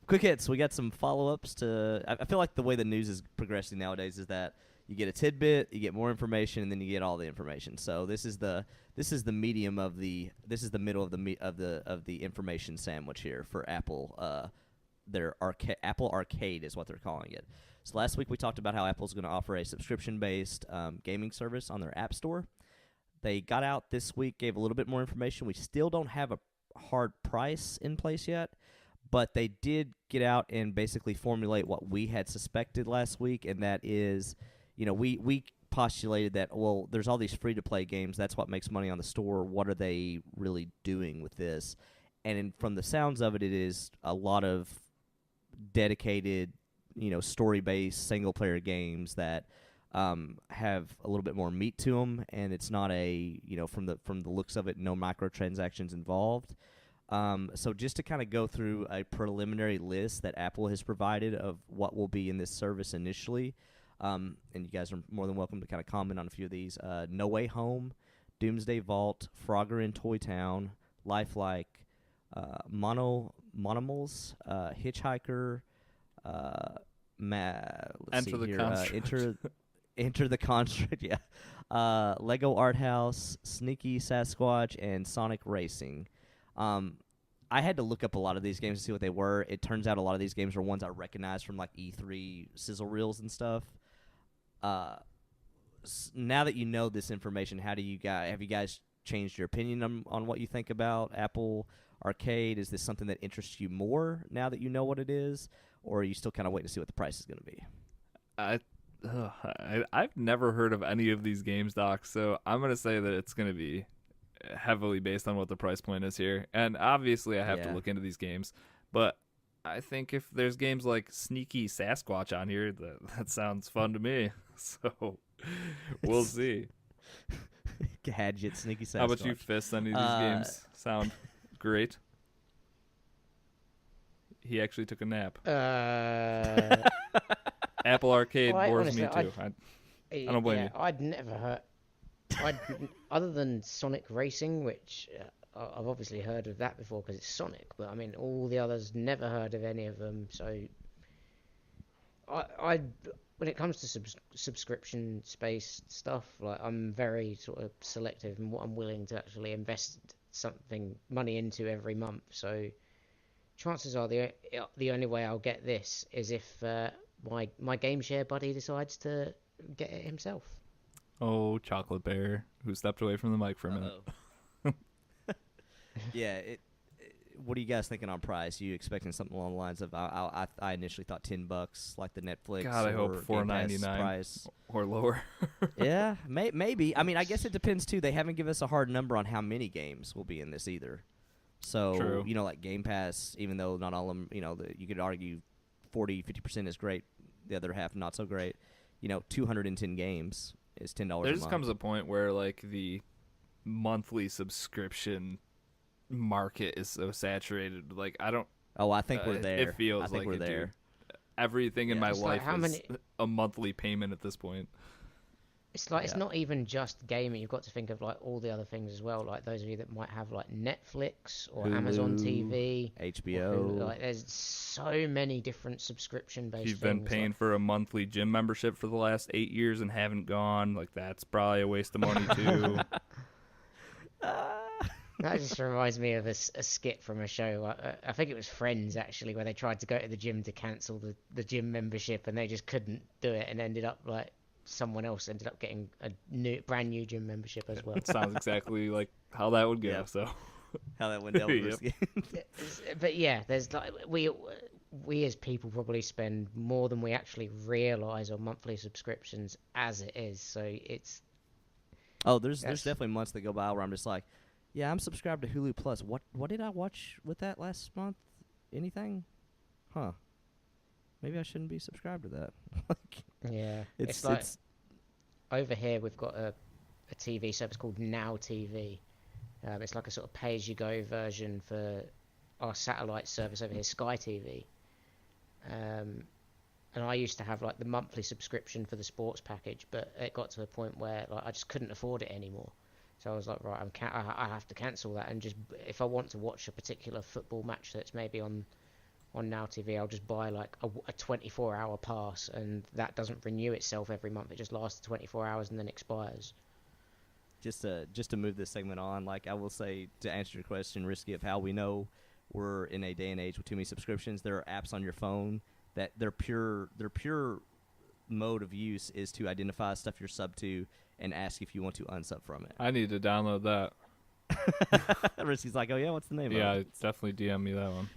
quick hits. We got some follow-ups to. I feel like the way the news is progressing nowadays is that you get a tidbit, you get more information, and then you get all the information. So this is the medium of the. This is the middle of the information sandwich here for Apple. Their Apple Arcade is what they're calling it. So last week we talked about how Apple's going to offer a subscription-based gaming service on their App Store. They got out this week, gave a little bit more information. We still don't have a hard price in place yet, but they did get out and basically formulate what we had suspected last week, and that is, we postulated that, well, there's all these free-to-play games. That's what makes money on the store. What are they really doing with this? And from the sounds of it, it is a lot of dedicated, story-based single-player games that have a little bit more meat to them, and it's not from the looks of it, no microtransactions involved. So just to kind of go through a preliminary list that Apple has provided of what will be in this service initially, and you guys are more than welcome to kind of comment on a few of these. No Way Home, Doomsday Vault, Frogger in Toy Town, Lifelike, Monomals, Hitchhiker, Enter the Construct. Enter the Construct, yeah. Lego Art House, Sneaky Sasquatch, and Sonic Racing. I had to look up a lot of these games to see what they were. It turns out a lot of these games are ones I recognize from like E3 sizzle reels and stuff. Now that you know this information, have you guys changed your opinion on what you think about Apple Arcade? Is this something that interests you more now that you know what it is, or are you still kind of waiting to see what the price is going to be? I've never heard of any of these games, Doc, so I'm going to say that it's going to be heavily based on what the price point is here. And obviously I have to look into these games, but I think if there's games like Sneaky Sasquatch on here, that sounds fun to me. So we'll see. Gadget, Sneaky Sasquatch. How about you, Fist? Any of these games sound great? He actually took a nap. Apple Arcade bores me too. I don't blame you. I'd never heard. Other than Sonic Racing, which I've obviously heard of that before because it's Sonic, but I mean all the others never heard of any of them. So, I when it comes to subscription-based stuff, like I'm very sort of selective in what I'm willing to actually invest money into every month. So, chances are the only way I'll get this is if my game share buddy decides to get it himself. Oh, Chocolate Bear, who stepped away from the mic for a minute. Yeah, what are you guys thinking on price? Are you expecting something along the lines of I initially thought $10, like the Netflix? God, I hope $4.99 price or lower. Yeah, maybe. I mean, I guess it depends too. They haven't given us a hard number on how many games will be in this either. So True. Like Game Pass, even though not all of them, you could argue 40-50% is great, the other half not so great. 210 games is $10 a month. There just comes a point where like the monthly subscription market is so saturated. Like I don't. Oh, I think we're there. It feels I think like we're it, there. Dude. Everything in my life like is a monthly payment at this point. It's like it's Yeah. not even just gaming. You've got to think of like all the other things as well. Like those of you that might have like Netflix or Amazon Hulu, TV, or HBO. Hulu. Like there's so many different subscription-based If you've things. been paying like, for a monthly gym membership for the last 8 years and haven't gone, like that's probably a waste of money too. That just reminds me of a skit from a show. I think it was Friends, actually, where they tried to go to the gym to cancel the gym membership, and they just couldn't do it, and ended up like someone else ended up getting a brand new gym membership as well. It sounds exactly like how that would go. Yeah. So How that went down with Yep. this game. But yeah, there's like we as people probably spend more than we actually realize on monthly subscriptions as it is. So it's Oh, there's Yes. definitely months that go by where I'm just like, yeah, I'm subscribed to Hulu Plus. What did I watch with that last month? Anything? Huh. Maybe I shouldn't be subscribed to that. Like, yeah, it's like over here we've got a TV service called Now TV. It's like a sort of pay-as-you-go version for our satellite service over here, Sky TV. And I used to have like the monthly subscription for the sports package, but it got to a point where like I just couldn't afford it anymore. So I was like, right, I have to cancel that, and just if I want to watch a particular football match that's maybe on Now TV, I'll just buy like a 24-hour pass, and that doesn't renew itself every month. It just lasts 24 hours and then expires. just to move this segment on, like I will say, to answer your question, Risky, of how we know we're in a day and age with too many subscriptions, there are apps on your phone that their pure mode of use is to identify stuff you're sub to and ask if you want to unsub from it. I need to download that. Risky's like, oh yeah, what's the name Yeah, of it? definitely DM me that one.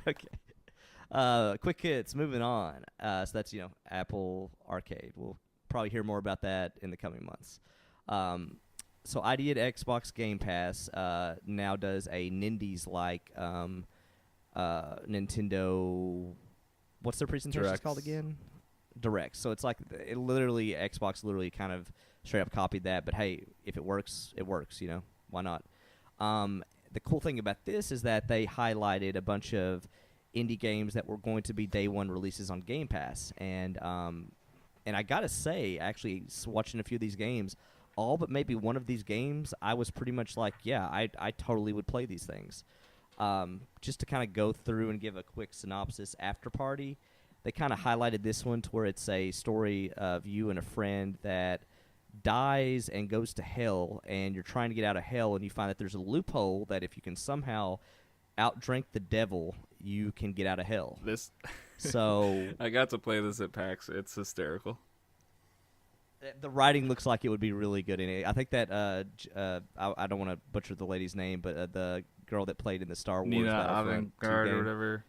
Okay. Quick hits, moving on. So that's, Apple Arcade. We'll probably hear more about that in the coming months. So ID at Xbox Game Pass now does a Nindies-like Nintendo... What's their presentation Directs. called again? Direct. So it's like Xbox literally kind of straight up copied that, but hey, if it works, it works, why not? The cool thing about this is that they highlighted a bunch of indie games that were going to be day one releases on Game Pass, and I gotta say, actually, watching a few of these games, all but maybe one of these games, I was pretty much like, yeah, I totally would play these things. Just to kind of go through and give a quick synopsis, After Party, they kind of highlighted this one to where it's a story of you and a friend that dies and goes to hell, and you're trying to get out of hell, and you find that there's a loophole that if you can somehow outdrink the devil, you can get out of hell. This So I got to play this at PAX. It's hysterical. the writing looks like it would be really good in it. I think that I don't want to butcher the lady's name, but the girl that played in the Star Wars Nina Battlefront 2 Avant-Garde or game. whatever.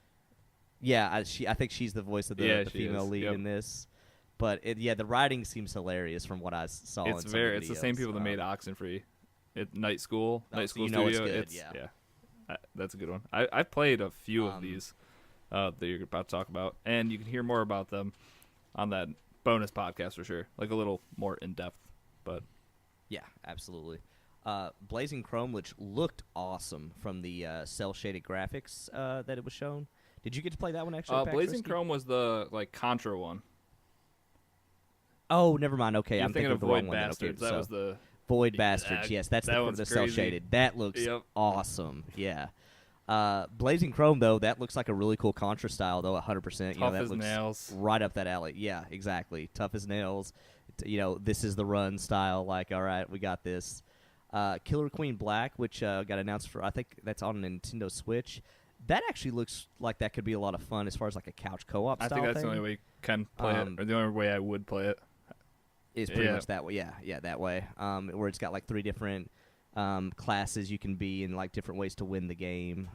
Yeah, I think she's the voice of the she female is. lead Yep. in this. But the writing seems hilarious from what I saw. It's in some of it's the same videos. people that made Oxenfree. Night School. Oh, Night so School you know it's Studio. good, yeah. That's a good one. I played a few of these that you're about to talk about, and you can hear more about them on that bonus podcast for sure. Like a little more in depth, but Yeah, absolutely. Blazing Chrome, which looked awesome from the cell shaded graphics that it was shown. Did you get to play that one actually? PAX Blazing Risky? Chrome was the Contra one. Oh, never mind. Okay, You're I'm thinking of the Void wrong one. Then. Okay, Bastards. That so was the Void Bastards. Yes, that's that the one's cell crazy. shaded. That looks Yep. awesome. Yeah. Blazing Chrome though, that looks like a really cool Contra style though. 100%. Tough that as looks nails. right up that alley. Yeah, exactly. Tough as nails. This is the run style. Like, all right, we got this. Killer Queen Black, which got announced for, I think that's on Nintendo Switch. That actually looks like that could be a lot of fun as far as like a couch co-op I style think that's thing. the only way you can play it, or the only way I would play it. Is pretty Yeah. much that way. Yeah, that way. Where it's got like 3 different classes you can be in, like different ways to win the game.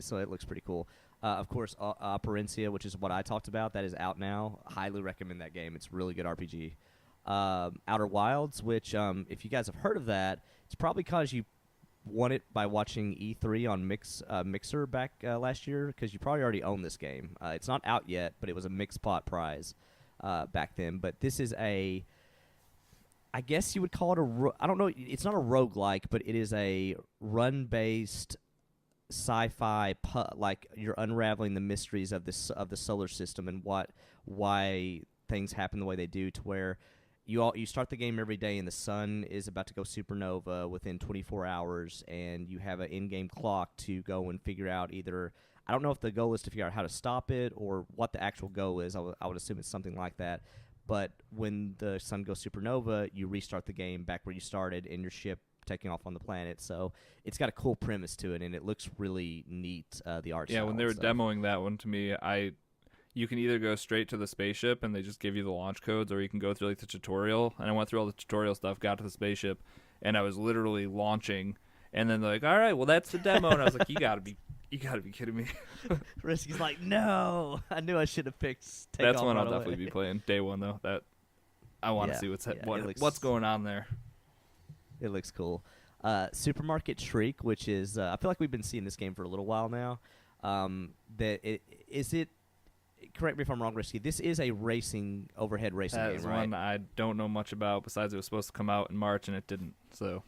So it looks pretty cool. Of course, Operencia, which is what I talked about, that is out now. Highly recommend that game. It's a really good RPG. Outer Wilds, which if you guys have heard of that, it's probably because you won it by watching E3 on Mixer back last year, because you probably already own this game. It's not out yet, but it was a mixed pot prize back then. But this is I guess you would call it I don't know, it's not a roguelike, but it is a run-based sci-fi like you're unraveling the mysteries of the solar system and why things happen the way they do, to where you start the game every day, and the sun is about to go supernova within 24 hours, and you have an in-game clock to go and figure out either. I don't know if the goal is to figure out how to stop it or what the actual goal is. I would assume it's something like that. But when the sun goes supernova, you restart the game back where you started in your ship taking off on the planet. So it's got a cool premise to it, and it looks really neat, the art style. Yeah, when they were demoing that one to me, you can either go straight to the spaceship and they just give you the launch codes, or you can go through like the tutorial. And I went through all the tutorial stuff, got to the spaceship, and I was literally launching. And then they're like, "All right, well that's the demo." And I was like, "You gotta be kidding me." Risky's like, "No, I knew I should have picked." That's one I'll definitely be playing day one though. That I want to see what's going on there. It looks cool. Supermarket Shriek, which is I feel like we've been seeing this game for a little while now. Correct me if I'm wrong, Risky. This is a overhead racing game, right? That is one I don't know much about. Besides, it was supposed to come out in March and it didn't. So,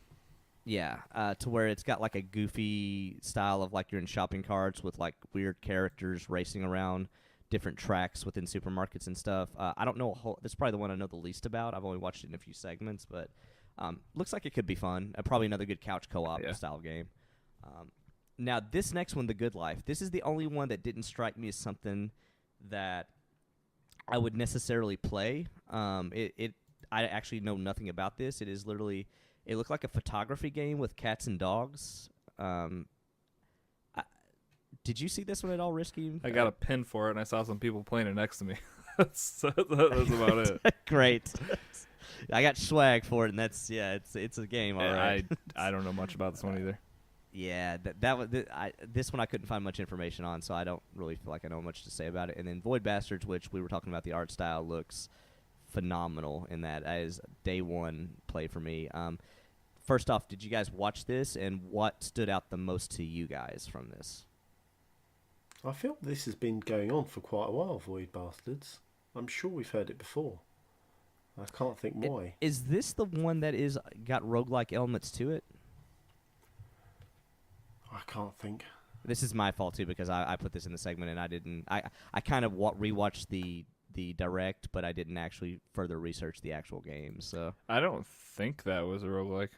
yeah, to where it's got like a goofy style of like you're in shopping carts with like weird characters racing around different tracks within supermarkets and stuff. I don't know. This is probably the one I know the least about. I've only watched it in a few segments, but looks like it could be fun. Probably another good couch co-op style game. Now, this next one, The Good Life. This is the only one that didn't strike me as something that I would necessarily play. I actually know nothing about this. It is literally, it looked like a photography game with cats and dogs. Did you see this one at all, Risky? I got a pin for it, and I saw some people playing it next to me. That's about it. Great. I got swag for it, and that's it's a game. All right. I don't know much about this one either. Yeah, this one I couldn't find much information on, so I don't really feel like I know much to say about it. And then Void Bastards, which we were talking about, the art style looks phenomenal in that. That is day one play for me. First off, did you guys watch this, and what stood out the most to you guys from this? I feel this has been going on for quite a while, Void Bastards. I'm sure we've heard it before. I can't think why. Is this the one that got roguelike elements to it? I can't think. This is my fault too, because I put this in the segment and I didn't. I kind of rewatched the direct, but I didn't actually further research the actual game. So I don't think that was a roguelike.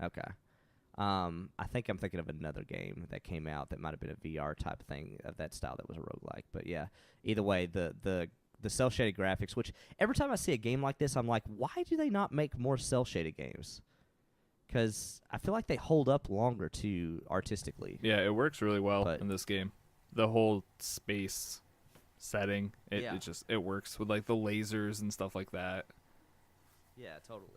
Okay. I think I'm thinking of another game that came out that might have been a VR type thing of that style that was a roguelike. But yeah, either way, the cell shaded graphics. Which every time I see a game like this, I'm like, why do they not make more cell shaded games? Because I feel like they hold up longer, too, artistically. Yeah, it works really well in this game. The whole space setting, it works with, like, the lasers and stuff like that. Yeah, totally.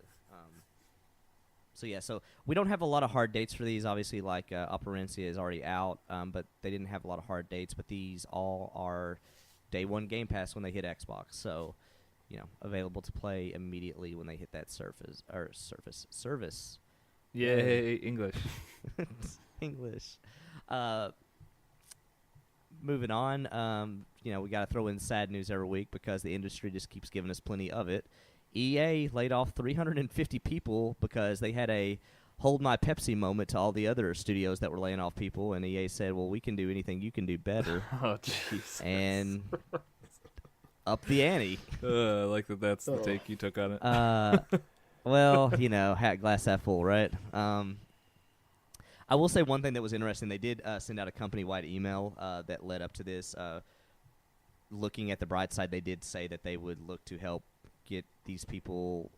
So we don't have a lot of hard dates for these. Obviously, like, Operencia is already out, but they didn't have a lot of hard dates. But these all are day one Game Pass when they hit Xbox. So, available to play immediately when they hit that service. Yay, English. English. Moving on, we got to throw in sad news every week because the industry just keeps giving us plenty of it. EA laid off 350 people because they had a hold my Pepsi moment to all the other studios that were laying off people, and EA said, well, we can do anything you can do better. Oh, jeez. And up the ante. I like that's the take you took on it. Well, glass half full, right? I will say one thing that was interesting. They did send out a company-wide email that led up to this. Looking at the bright side, they did say that they would look to help get these people,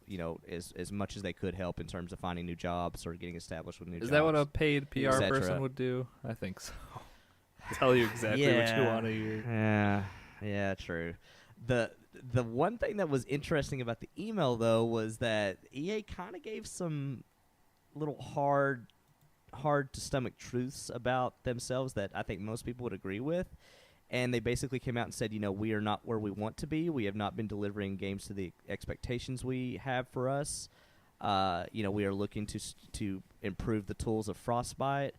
as much as they could help in terms of finding new jobs or getting established with new jobs. Is that what a paid PR person would do? I think so. Tell you exactly what you want to hear. Yeah, true. The one thing that was interesting about the email, though, was that EA kind of gave some little hard to stomach truths about themselves that I think most people would agree with. And they basically came out and said, we are not where we want to be. We have not been delivering games to the expectations we have for us. We are looking to improve the tools of Frostbite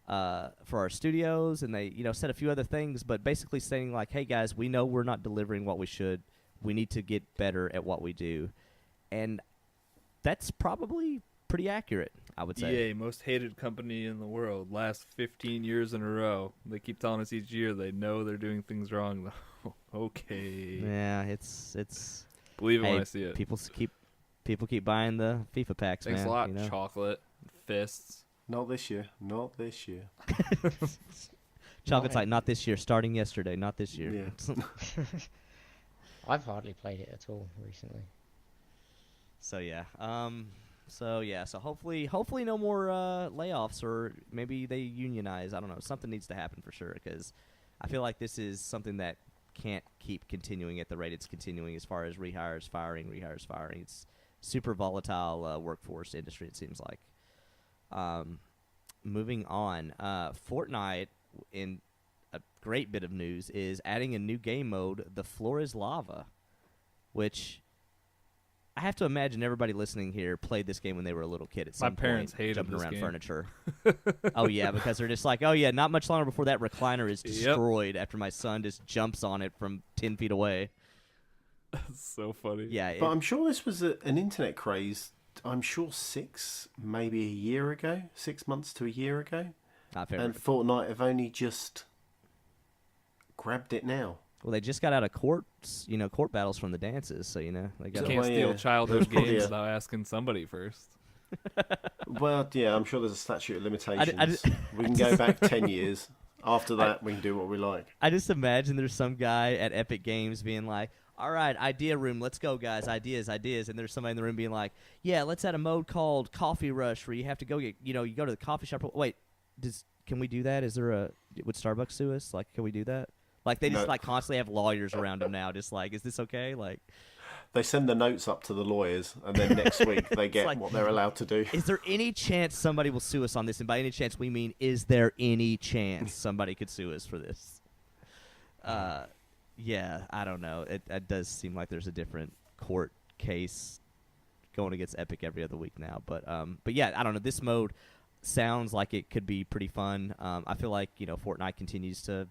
for our studios. And they, said a few other things, but basically saying like, hey, guys, we know we're not delivering what we should. We need to get better at what we do. And that's probably pretty accurate, I would say. EA, most hated company in the world, last 15 years in a row. They keep telling us each year they know they're doing things wrong, though. Okay. Yeah, it's Believe it Hey, when I see it. people keep buying the FIFA packs, Thanks man. a lot. You know? Chocolate, fists. Not this year. Not this year. Chocolate's like, not this year, starting yesterday, not this year. Yeah. I've hardly played it at all recently. So yeah. So hopefully no more layoffs, or maybe they unionize. I don't know. Something needs to happen for sure, because I feel like this is something that can't keep continuing at the rate it's continuing as far as rehires, firing. It's super volatile workforce industry, it seems like. Moving on, Fortnite, in a great bit of news, is adding a new game mode, The Floor is Lava, which I have to imagine everybody listening here played this game when they were a little kid at some My parents point, hated jumping this around game. furniture. Oh, yeah, because they're just like, oh, yeah, not much longer before that recliner is destroyed after my son just jumps on it from 10 feet away. That's so funny. Yeah, But I'm sure this was an internet craze. I'm sure 6 months to a year ago. not fair. And Fortnite have only just grabbed it now. Well, they just got out of court battles from the dances, so, they got You can't Well, steal yeah. childhood There's probably games a- without asking somebody first. Well, yeah, I'm sure there's a statute of limitations. I We can go back 10 years. After that, we can do what we like. I just imagine there's some guy at Epic Games being like, all right, idea room, let's go, guys, ideas. And there's somebody in the room being like, yeah, let's add a mode called Coffee Rush where you have to go get, you go to the coffee shop. Wait, can we do that? Would Starbucks sue us? Like, can we do that? Like, they just, No. constantly have lawyers around them now, just like, is this okay? Like, They send the notes up to the lawyers, and then next week they get like- what they're allowed to do. is there any chance somebody will sue us on this? And by any chance, we mean, is there any chance somebody could sue us for this? Yeah, I don't know. It does seem like there's a different court case going against Epic every other week now. But yeah, I don't know. This mode sounds like it could be pretty fun. I feel like Fortnite continues to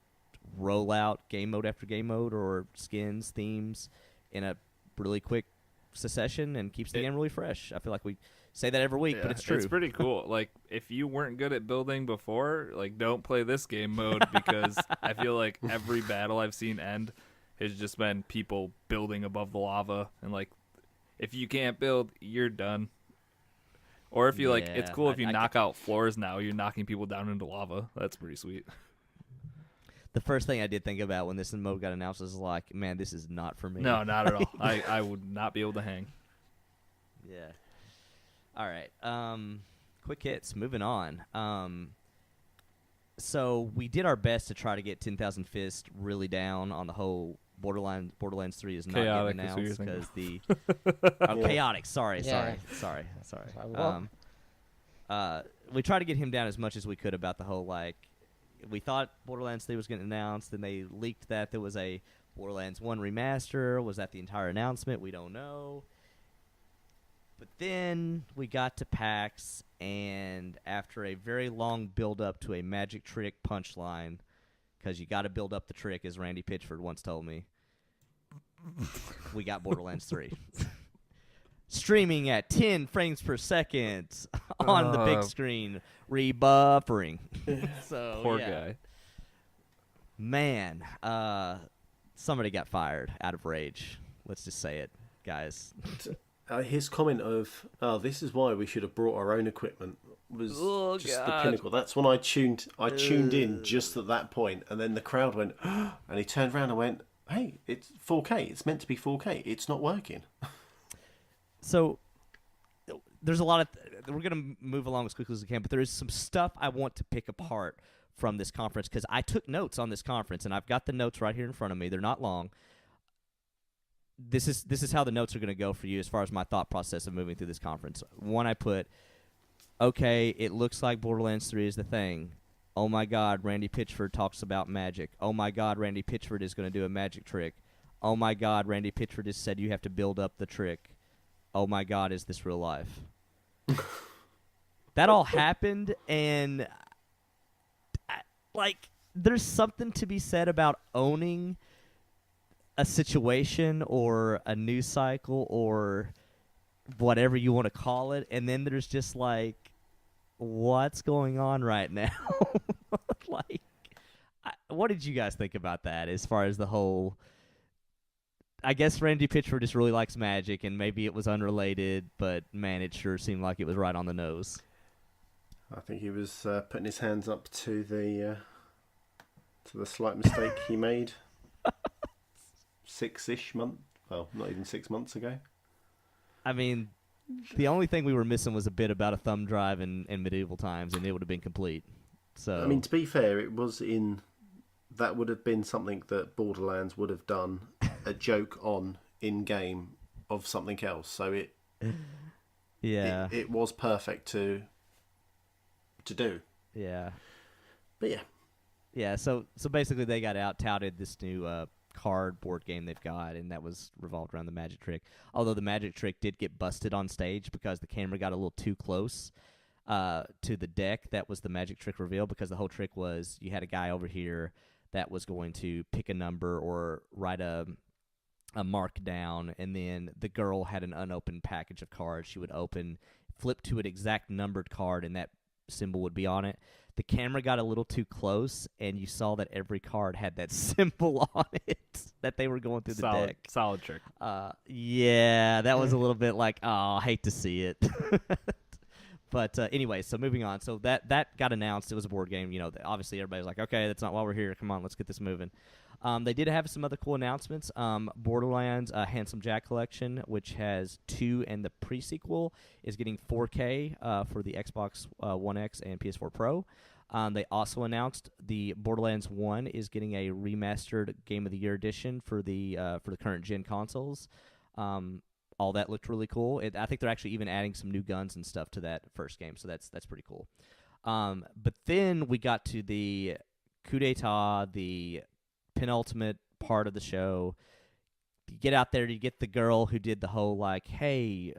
roll out game mode after game mode, or skins, themes, in a really quick succession, and keeps the game really fresh. I feel like we say that every week, but it's true. It's pretty cool. Like, if you weren't good at building before, don't play this game mode, because I feel like every battle I've seen end has just been people building above the lava, and if you can't build, you're done. Or if you it's Yeah, cool if you I knock out floors now, you're knocking people down into lava. That's pretty sweet. The first thing I did think about when this mode got announced was like, man, this is not for me. No, not at all. I would not be able to hang. Yeah. All right. Quick hits. Moving on. So we did our best to try to get 10,000 Fist really down on the whole Borderlands 3 is not Chaotic getting is what you're announced thinking because the chaotic. Sorry. Yeah. Sorry. We tried to get him down as much as we could about the whole we thought Borderlands 3 was getting announced, and they leaked that there was a Borderlands 1 remaster. Was that the entire announcement? We don't know. But then we got to PAX, and after a very long build-up to a magic trick punchline, because you got to build up the trick, as Randy Pitchford once told me, we got Borderlands 3. Streaming at 10 frames per second on the big screen, rebuffering. So Poor yeah. guy. Man, somebody got fired out of rage. Let's just say it, guys. His comment of, "Oh, this is why we should have brought our own equipment," was just the pinnacle. That's when I tuned in just at that point, and then the crowd went, and he turned around and went, "Hey, it's 4K. It's meant to be 4K. It's not working." So there's a lot of we're going to move along as quickly as we can, but there is some stuff I want to pick apart from this conference, because I took notes on this conference, and I've got the notes right here in front of me. They're not long. This is how the notes are going to go for you as far as my thought process of moving through this conference. One, I put, okay, it looks like Borderlands 3 is the thing. Oh my God, Randy Pitchford talks about magic. Oh my God, Randy Pitchford is going to do a magic trick. Oh my God, Randy Pitchford has said you have to build up the trick. Oh my God, is this real life? That all happened, and there's something to be said about owning a situation or a news cycle or whatever you want to call it, and then there's just what's going on right now? What did you guys think about that as far as the whole I guess Randy Pitchford just really likes Magic, and maybe it was unrelated, but man, it sure seemed like it was right on the nose. I think he was putting his hands up to the slight mistake he made 6-ish months. Well, not even 6 months ago. I mean, the only thing we were missing was a bit about a thumb drive in medieval times, and it would have been complete. So I mean, to be fair, it was in. That would have been something that Borderlands would have done a joke on in game of something else. So it was perfect to do. Yeah. But yeah. Yeah, so basically they got out, touted this new card board game they've got, and that was revolved around the magic trick. Although the magic trick did get busted on stage because the camera got a little too close to the deck. That was the magic trick reveal, because the whole trick was you had a guy over here that was going to pick a number or write a mark down, and then the girl had an unopened package of cards. She would flip to an exact numbered card, and that symbol would be on it. The camera got a little too close, and you saw that every card had that symbol on it that they were going through the deck. Solid trick. Yeah, that was a little bit like, oh, I hate to see it. But anyway, so moving on. So that got announced. It was a board game. Obviously everybody was like, okay, that's not why we're here. Come on, let's get this moving. They did have some other cool announcements. Borderlands Handsome Jack Collection, which has 2 and the pre-sequel, is getting 4K for the Xbox One X and PS4 Pro. They also announced the Borderlands 1 is getting a remastered Game of the Year edition for the current gen consoles. All that looked really cool. I think they're actually even adding some new guns and stuff to that first game, so that's pretty cool. But then we got to the coup d'etat, the penultimate part of the show. You get out there, you get the girl who did the whole like, hey,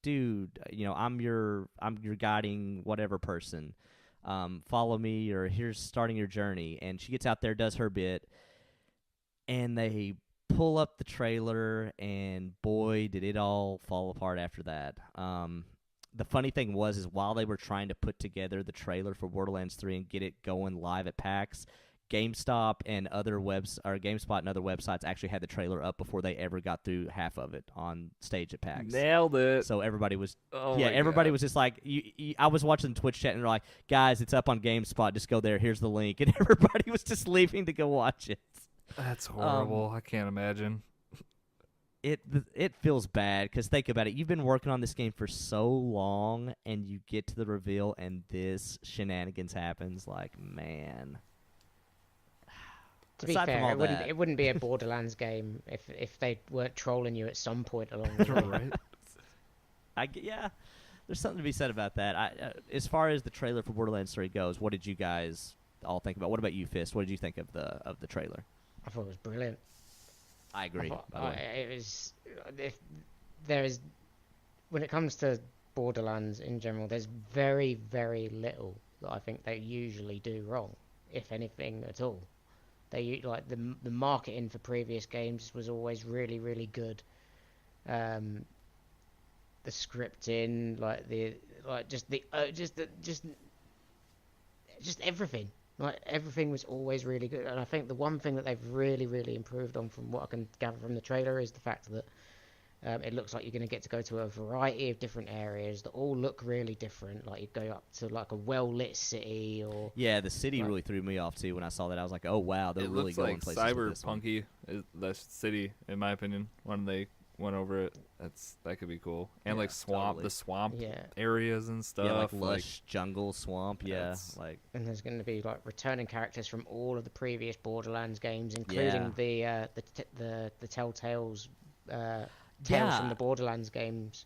dude, I'm your guiding whatever person. Follow me, or here's starting your journey. And she gets out there, does her bit, and they pull up the trailer, and boy, did it all fall apart after that. The funny thing is while they were trying to put together the trailer for Borderlands 3 and get it going live at PAX, GameSpot and other websites actually had the trailer up before they ever got through half of it on stage at PAX. Nailed it. So everybody was, everybody was just like, I was watching Twitch chat and they're like, guys, it's up on GameSpot. Just go there. Here's the link. And everybody was just leaving to go watch it. That's horrible. I can't imagine. It feels bad because think about it. You've been working on this game for so long, and you get to the reveal, and this shenanigans happens. Like, man. To be fair, it wouldn't be a Borderlands game if they weren't trolling you at some point along the way. Right. Yeah, there's something to be said about that. As far as the trailer for Borderlands 3 goes, what did you guys all think about? What about you, Fist? What did you think of the trailer? I thought it was brilliant. I agree. It was. When it comes to Borderlands in general, there's very, very little that I think they usually do wrong, if anything at all. They like the marketing for previous games was always really, really good. The scripting, just everything. Like everything was always really good, and I think the one thing that they've really, really improved on, from what I can gather from the trailer, is the fact that it looks like you're going to get to go to a variety of different areas that all look really different. Like you go up to like a well-lit city, or the city really threw me off too when I saw that. I was like, oh wow, they're really going places. It looks like cyberpunky is the city, in my opinion. When they went over it, that could be cool. And like the swamp areas and stuff. Yeah, like lush jungle swamp. Yeah, and there's going to be like returning characters from all of the previous Borderlands games, including the Telltale's Tales from the Borderlands games.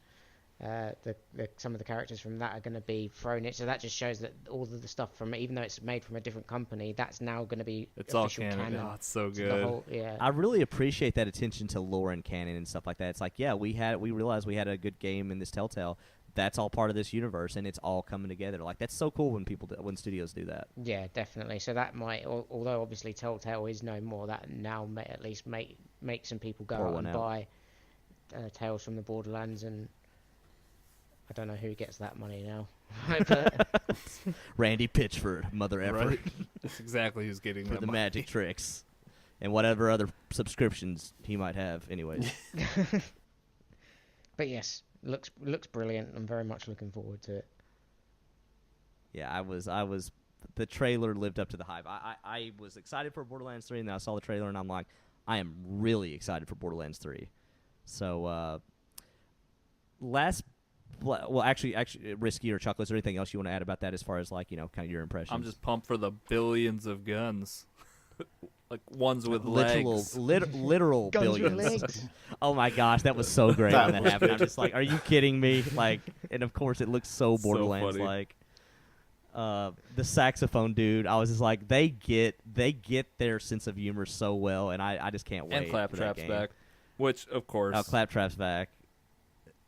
Some of the characters from that are going to be thrown in, so that just shows that all of the stuff from, even though it's made from a different company, that's now going to be official canon. Oh, it's so good. I really appreciate that attention to lore and canon and stuff like that. It's like, we realized we had a good game in this Telltale. That's all part of this universe, and it's all coming together. Like, that's so cool when studios do that. Yeah, definitely. So that might, although obviously Telltale is no more, that now may at least make some people go out and buy Tales from the Borderlands, and I don't know who gets that money now. Randy Pitchford, mother effort. Right? That's exactly who's getting for the money. magic tricks. and whatever other subscriptions he might have. Anyways. But yes, looks brilliant. I'm very much looking forward to it. Yeah, I was. The trailer lived up to the hype. I was excited for Borderlands 3, and then I saw the trailer, and I'm like, I am really excited for Borderlands 3. So, actually, Risky or Chuckle, is there anything else you want to add about that as far as, like, kind of your impressions? I'm just pumped for the billions of guns. Like ones with legs. Literal Guns with billions. legs. Oh my gosh, that was so great when that happened. I'm just like, are you kidding me? Like, and of course it looks so Borderlands like. The saxophone dude, I was just like, they get their sense of humor so well, and I just can't wait. And Claptrap's back, which of course. Oh, Claptrap's back,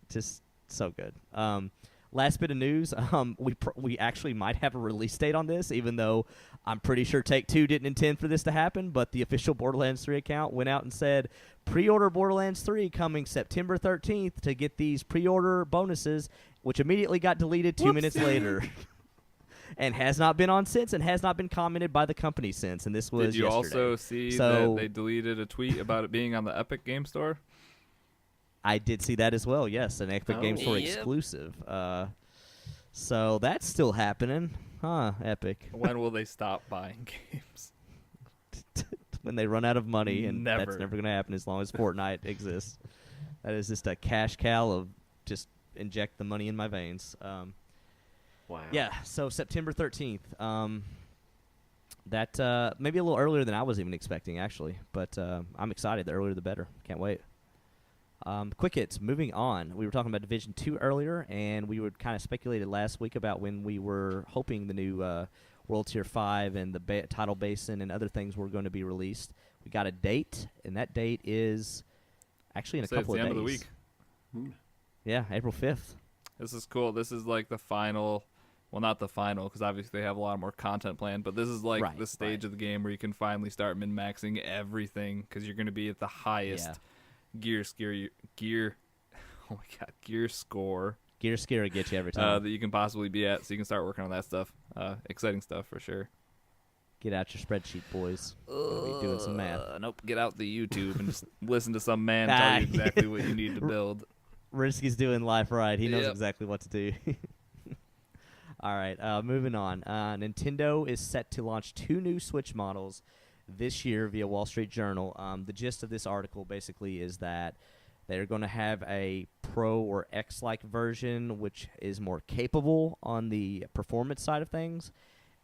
just so good. Last bit of news, we actually might have a release date on this, even though I'm pretty sure Take-Two didn't intend for this to happen, but the official Borderlands 3 account went out and said, pre-order Borderlands 3 coming September 13th to get these pre-order bonuses, which immediately got deleted 2 minutes later. And has not been on since, and has not been commented by the company since. And this was Did you yesterday. also see that they deleted a tweet about it being on the Epic Game Store? I did see that as well, yes, an Epic Game Store exclusive. So that's still happening. Huh, Epic. When will they stop buying games? When they run out of money, and Never. that's never going to happen as long as Fortnite exists. That is just a cash cow of just inject the money in my veins. Wow. Yeah, so September 13th. That maybe a little earlier than I was even expecting, actually. But I'm excited. The earlier the better. Can't wait. Quick hits. Moving on. We were talking about Division 2 earlier, and we were kind of speculated last week about when we were hoping the new World Tier 5 and the Tidal Basin and other things were going to be released. We got a date, and that date is actually in a couple of days. It's the end of the week. Yeah, April 5th. This is cool. This is like the final. Well, not the final, because obviously they have a lot more content planned, but this is like the stage of the game where you can finally start min-maxing everything, because you're going to be at the highest gear score. Gear score will get you every time. that you can possibly be at, so you can start working on that stuff. Exciting stuff for sure. Get out your spreadsheet, boys. We'll be doing some math. Nope, get out the YouTube and just listen to some man tell you exactly what you need to build. Risky's doing life right. He knows exactly what to do. All right, moving on. Nintendo is set to launch 2 new Switch models this year via Wall Street Journal. The gist of this article basically is that they're going to have a Pro or X-like version, which is more capable on the performance side of things,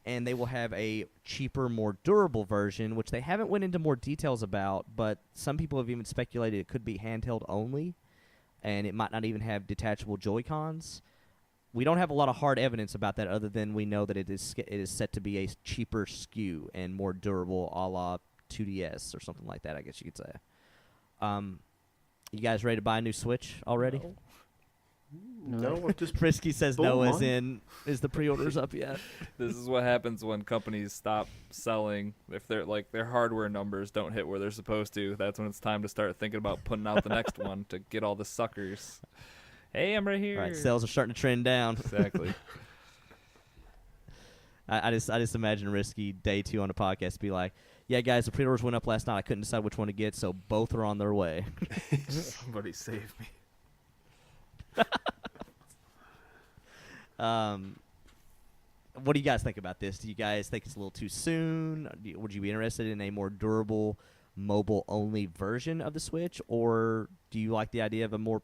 and they will have a cheaper, more durable version, which they haven't went into more details about, but some people have even speculated it could be handheld only, and it might not even have detachable Joy-Cons. We don't have a lot of hard evidence about that other than we know that it is set to be a cheaper SKU and more durable, a la 2DS or something like that, I guess you could say. You guys ready to buy a new Switch already? No, I've just Frisky says no, as in, is the pre-orders up yet? This is what happens when companies stop selling. If they're like their hardware numbers don't hit where they're supposed to, that's when it's time to start thinking about putting out the next one to get all the suckers. Hey, I'm right here. Right, sales are starting to trend down. Exactly. I just imagine Risky day 2 on a podcast be like, yeah, guys, the pre-orders went up last night. I couldn't decide which one to get, so both are on their way. Somebody save me. What do you guys think about this? Do you guys think it's a little too soon? Would you be interested in a more durable, mobile-only version of the Switch, or do you like the idea of a more...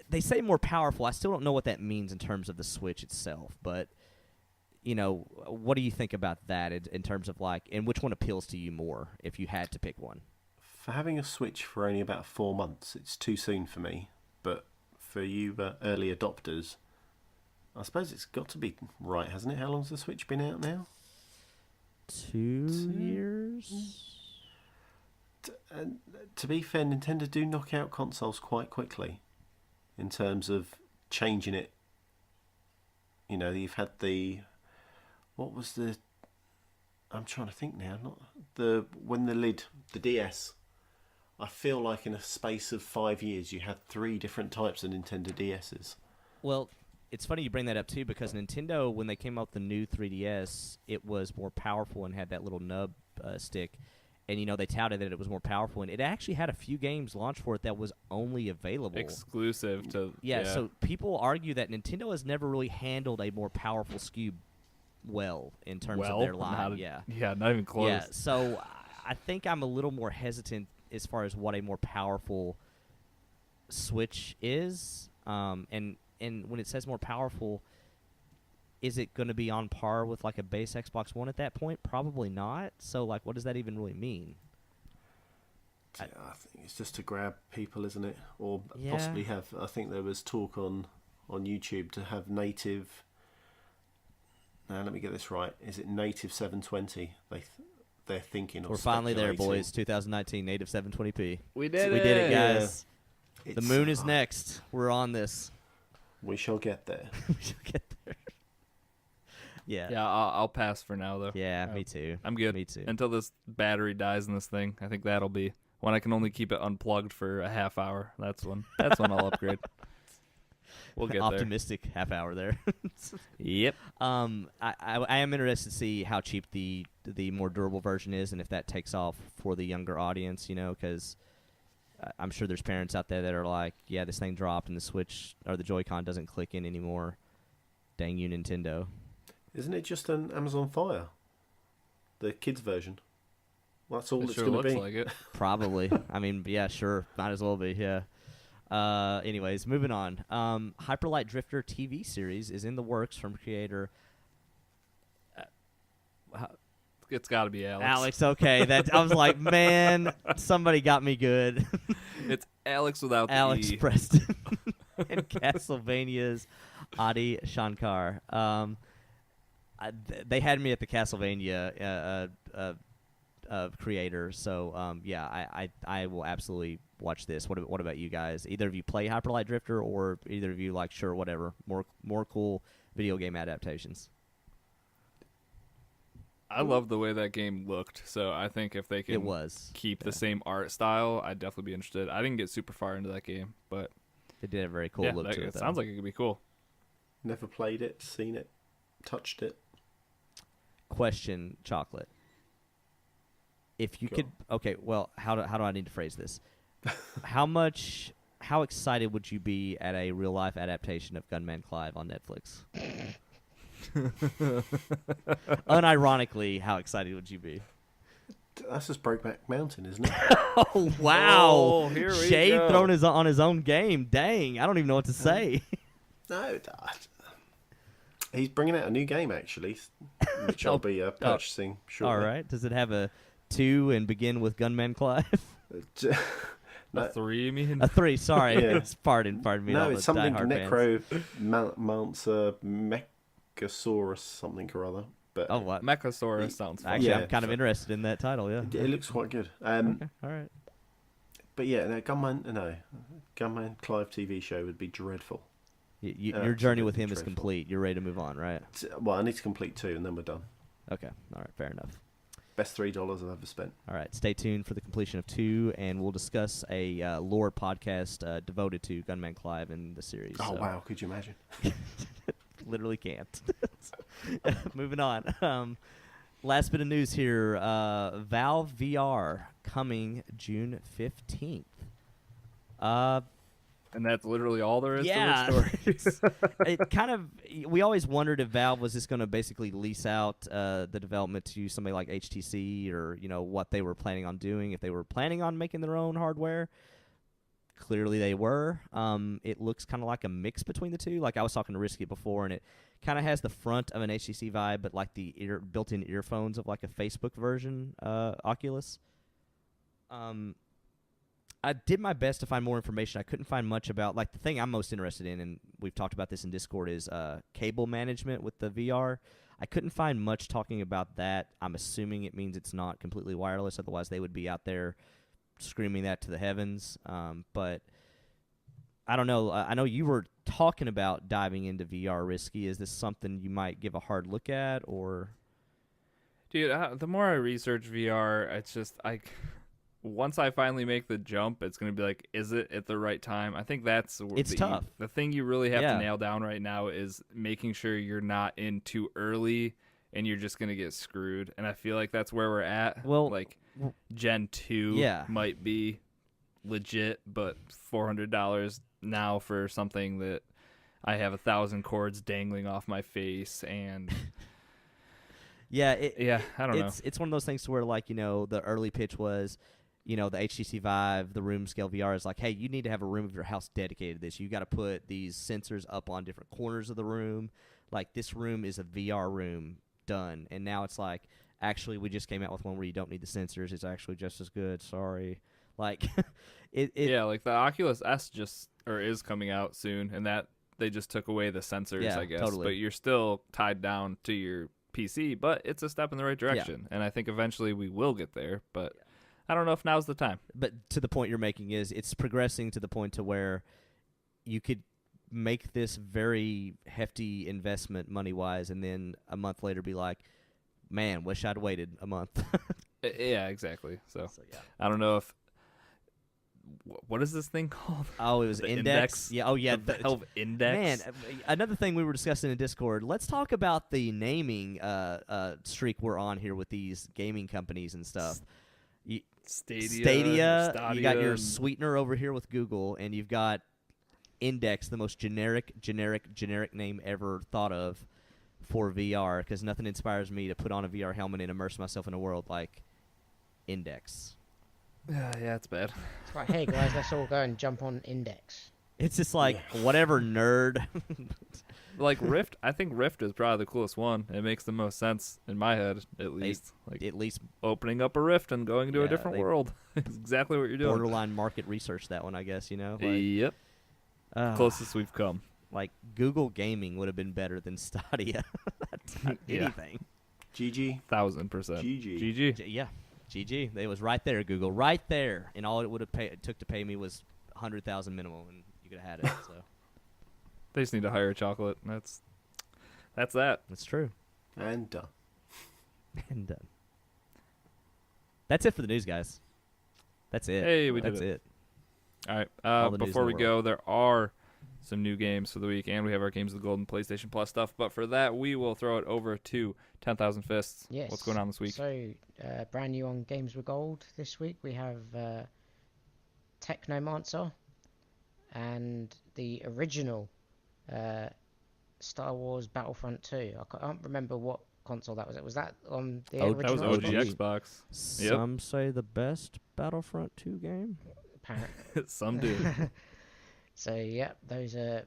They say more powerful. I still don't know what that means in terms of the Switch itself, but, what do you think about that in terms of, like, and which one appeals to you more if you had to pick one? For having a Switch for only about 4 months, it's too soon for me. But for you early adopters, I suppose it's got to be right, hasn't it? How long's the Switch been out now? 2 years? To be fair, Nintendo do knock out consoles quite quickly in terms of changing it. You've had what was the... I'm trying to think now. The DS. I feel like in a space of 5 years, you had 3 different types of Nintendo DSs. Well, it's funny you bring that up, too, because Nintendo, when they came out with the new 3DS, it was more powerful and had that little nub stick. and they touted that it was more powerful, and it actually had a few games launched for it that was only available exclusive to. Yeah, so people argue that Nintendo has never really handled a more powerful SKU well in terms of their line. Not even close. Yeah, so I think I'm a little more hesitant as far as what a more powerful Switch is, and when it says more powerful, is it going to be on par with like a base Xbox One at that point? Probably not. So like, what does that even really mean? I think it's just to grab people, isn't it? Or possibly have. I think there was talk on YouTube to have native. Now let me get this right. Is it native 720? They're thinking. We're finally there, boys. 2019 native 720p. We did it, guys. Yeah. The moon is next. We're on this. We shall get there. We shall get there. Yeah. Yeah, I'll pass for now, though. Yeah, me too. I'm good. Me too. Until this battery dies in this thing. I think that'll be when I can only keep it unplugged for a half hour. That's when I'll upgrade. We'll get optimistic half hour there. Yep. I am interested to see how cheap the more durable version is, and if that takes off for the younger audience, because I'm sure there's parents out there that are like, yeah, this thing dropped and the Switch or the Joy-Con doesn't click in anymore. Dang you, Nintendo. Isn't it just an Amazon Fire? The kids version. Well, that's all it's sure going to looks be. Like it. Probably. I mean, yeah, sure. Might as well be, yeah. Anyways, moving on. Hyperlight Drifter TV series is in the works from creator... It's got to be Alex. Alex, okay. I was like, man, somebody got me good. It's Alex without the Alex E. Preston and Castlevania's Adi Shankar. They had me at the Castlevania creator, so I will absolutely watch this. What about you guys? Either of you play Hyperlight Drifter, or either of you like, sure, whatever, more cool video game adaptations? I love the way that game looked, so I think if they can keep the same art style, I'd definitely be interested. I didn't get super far into that game, but they did a very cool look to it. It sounds like it could be cool. Never played it, seen it, touched it. Question, Chocolate. If you could, okay, well, how do I need to phrase this? How excited would you be at a real life adaptation of Gunman Clive on Netflix? Unironically, how excited would you be? That's just Brokeback Mountain, isn't it? Oh, wow. Oh, here we Shade go. thrown on his own game. Dang, I don't even know what to say. No, he's bringing out a new game, actually, which I'll be purchasing shortly. All right. Does it have a 2 and begin with Gunman Clive? A 3, you mean? A 3, sorry. Yeah. Pardon me. No, all it's the something diehard fans. Necromancer Mechasaurus something or other. But Oh, what? Mechasaurus sounds fun. Actually, Yeah, I'm kind of so- interested in that title, yeah. it looks quite good. Okay, all right. But yeah, Gunman Clive TV show would be dreadful. Your journey with him is dreadful. complete. You're ready to move on, right? Well, I need to complete 2 and then we're done. Okay, all right, fair enough. Best $3 I've ever spent. All right, stay tuned for the completion of 2, and we'll discuss a lore podcast devoted to Gunman Clive in the series. Oh, so. wow, could you imagine? Literally can't. Moving on. Last bit of news here. Valve VR coming June 15th. And that's literally all there is to the story. We always wondered if Valve was just going to basically lease out the development to somebody like HTC, or what they were planning on doing, if they were planning on making their own hardware. Clearly they were. It looks kind of like a mix between the two. Like I was talking to Risky before, and it kind of has the front of an HTC Vive, but like the built-in earphones of like a Facebook version Oculus. I did my best to find more information. I couldn't find much about, like, the thing I'm most interested in, and we've talked about this in Discord, is cable management with the VR. I couldn't find much talking about that. I'm assuming it means it's not completely wireless. Otherwise, they would be out there screaming that to the heavens. But I don't know. I know you were talking about diving into VR, Risky. Is this something you might give a hard look at, or? Dude, the more I research VR, it's just once I finally make the jump, it's going to be like, is it at the right time? I think that's tough. The thing you really have to nail down right now is making sure you're not in too early and you're just gonna get screwed. And I feel like that's where we're at. Well, like Gen 2 might be legit, but $400 now for something that I have 1,000 cords dangling off my face and I don't know. It's one of those things to where, like, the early pitch was, the HTC Vive, the room scale VR is like, hey, you need to have a room of your house dedicated to this. You got to put these sensors up on different corners of the room. Like, this room is a VR room, done. And now it's like, actually, we just came out with one where you don't need the sensors. It's actually just as good. Sorry. Like, like the Oculus S is coming out soon, and that they just took away the sensors, I guess. Totally. But you're still tied down to your PC, but it's a step in the right direction. And I think eventually we will get there, but I don't know if now's the time. But to the point you're making is it's progressing to the point to where you could make this very hefty investment money-wise and then a month later be like, man, wish I'd waited a month. Yeah, exactly. So I don't know if what is this thing called? Oh, it was Index. Yeah. Oh, yeah. The hell of Index. Man, another thing we were discussing in Discord. Let's talk about the naming streak we're on here with these gaming companies and stuff. Stadia. You got your sweetener over here with Google, and you've got Index, the most generic name ever thought of for VR, because nothing inspires me to put on a VR helmet and immerse myself in a world like Index. Yeah, it's bad. It's like, hey guys, let's all go and jump on Index. It's just like, whatever, nerd. Like Rift, I think Rift is probably the coolest one. It makes the most sense in my head, at least. At least opening up a Rift and going to a different world. It's exactly what you're doing. Borderline market research, that one, I guess, Like, yep. Closest we've come. Like, Google Gaming would have been better than Stadia. That's not anything. GG. 1,000%. GG. Yeah. GG. It was right there, Google. Right there. And all it took to pay me was $100,000 minimum, and you could have had it. So they just need to hire Chocolate. That's that. That's true. And done. And done. That's it for the news, guys. That's it. Hey, That's it. All right. Before we go, there are some new games for the week, and we have our Games of the Golden PlayStation Plus stuff. But for that, we will throw it over to 10,000 Fists. Yes. What's going on this week? So, brand new on Games with Gold this week, we have Technomancer and the original Star Wars Battlefront 2. I can't remember what console that was. Was that on the original? That was OG Xbox. Some say the best Battlefront 2 game. Apparently. Some do. So, yeah, those are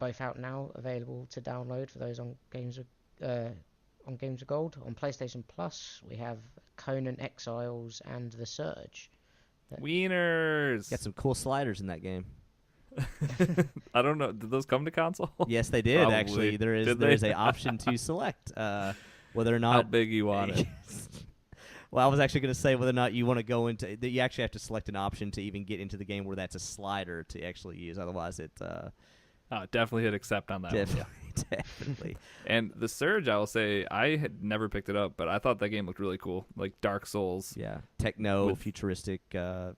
both out now, available to download for those on Games of Gold. On PlayStation Plus, we have Conan Exiles and The Surge. Wieners! Got some cool sliders in that game. I don't know. Did those come to console? Yes, they did, Probably. Actually. There is an option to select whether or not... How big you want it. Well, I was actually going to say whether or not you want to go into... You actually have to select an option to even get into the game where that's a slider to actually use. Otherwise, it... definitely hit accept on that one. Definitely. And The Surge, I will say, I had never picked it up, but I thought that game looked really cool. Like Dark Souls. Yeah. Techno, futuristic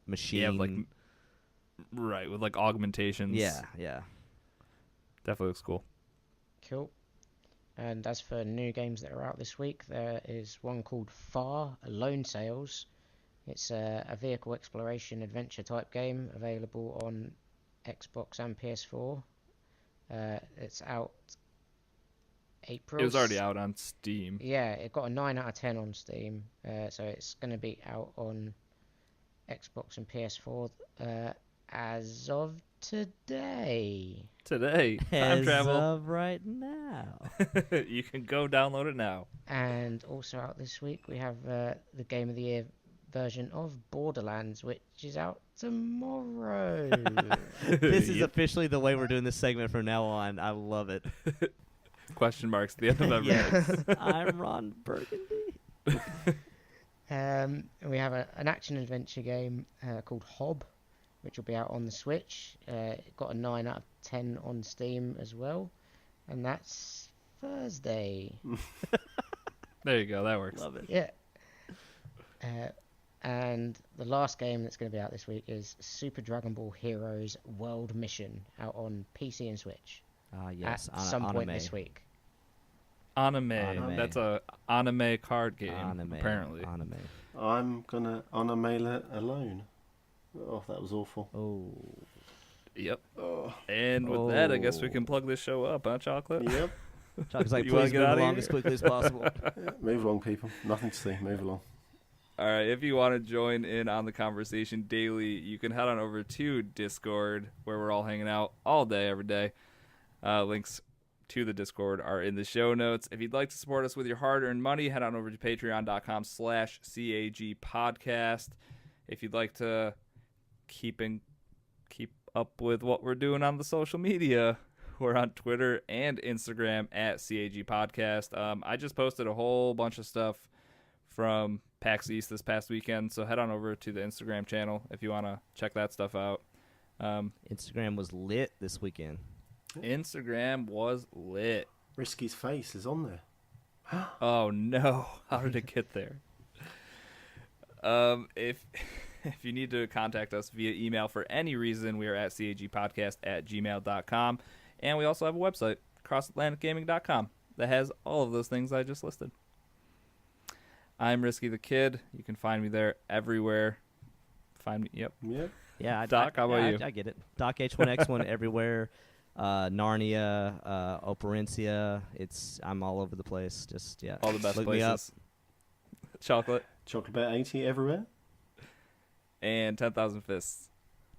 machine. Yeah, right, with like augmentations. Yeah. Definitely looks cool. Cool. And as for new games that are out this week, there is one called Far Lone Sails. It's a vehicle exploration adventure type game available on Xbox and PS4. It's out April. It was already out on Steam. Yeah, it got a 9 out of 10 on Steam. So it's going to be out on Xbox and PS4 as of today. Time as travel. Of right now. You can go download it now. And also out this week, we have the Game of the Year version of Borderlands, which is out tomorrow. This is officially the way we're doing this segment from now on. I love it. Question marks at the end of every Yes. I'm Ron Burgundy. We have an action-adventure game called Hob, which will be out on the Switch. It got a 9 out of 10 on Steam as well. And that's Thursday. There you go. That works. Love it. Yeah. And the last game that's going to be out this week is Super Dragon Ball Heroes World Mission, out on PC and Switch. Yes. At some point this week. Anime. That's a anime card game, apparently. Anime. I'm gonna anime it alone. Oh, that was awful. Oh. Yep. Oh. And with that, I guess we can plug this show up, huh, Chocolate? Yep. Chocolate's like, You wanna please get move outta along here? as quickly as possible. Yeah, move along, people. Nothing to see. Move along. All right, if you want to join in on the conversation daily, you can head on over to Discord, where we're all hanging out all day, every day. Links to the Discord are in the show notes. If you'd like to support us with your hard-earned money, head on over to patreon.com/CAG podcast. If you'd like to keep up with what we're doing on the social media, we're on Twitter and Instagram at CAG podcast. I just posted a whole bunch of stuff from PAX East this past weekend, so head on over to the Instagram channel if you want to check that stuff out. Instagram was lit this weekend. Instagram was lit. Risky's face is on there. Oh no, how did it get there? If you need to contact us via email for any reason, we are at cagpodcast@gmail.com, and we also have a website, crossatlanticgaming.com, that has all of those things I just listed. I'm Risky the Kid. You can find me there everywhere. Find me. Yep. Yep. Yeah, Doc, how about you? I get it. Doc H1X1 everywhere. Narnia, Operencia. I'm all over the place. Just All the best look me up. places. Chocolate Chocolate Bear 80 everywhere. and 10,000 Fists.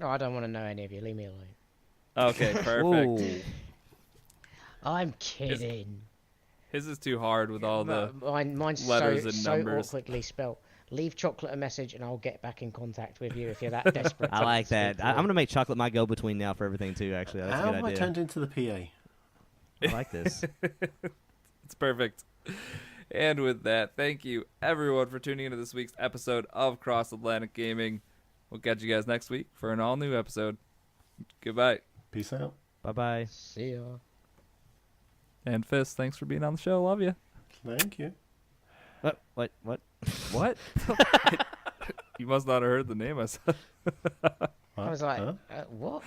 Oh, I don't want to know any of you. Leave me alone. Okay, perfect. Ooh. I'm kidding. His is too hard with all the Mine's letters and so numbers. awkwardly spelt. Leave Chocolate a message and I'll get back in contact with you if you're that desperate. I to like that. speak I'm to going to make Chocolate my go-between now for everything, too, actually. That's a How good have I idea. turned into the PA? I like this. It's perfect. And with that, thank you everyone for tuning into this week's episode of Cross Atlantic Gaming. We'll catch you guys next week for an all-new episode. Goodbye. Peace out. Bye-bye. See ya. And Fist, thanks for being on the show. Love you. Thank you. What? What? You must not have heard the name I said. I was like, Huh? what?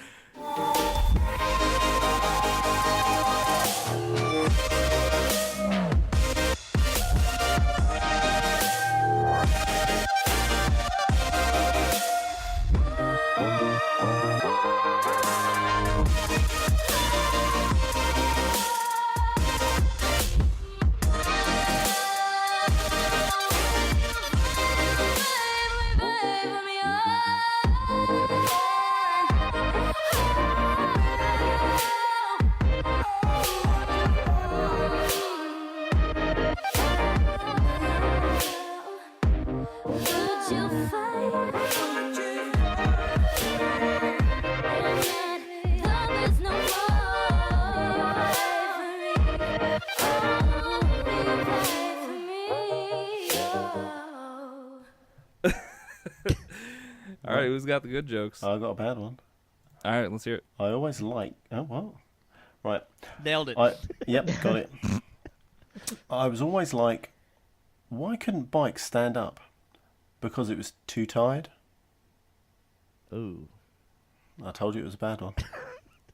All right, who's got the good jokes? I got a bad one. All right, let's hear it. I always like. Oh, what? Right. Nailed it. Yep, got it. I was always like, why couldn't bikes stand up? Because it was too tired. Ooh. I told you it was a bad one.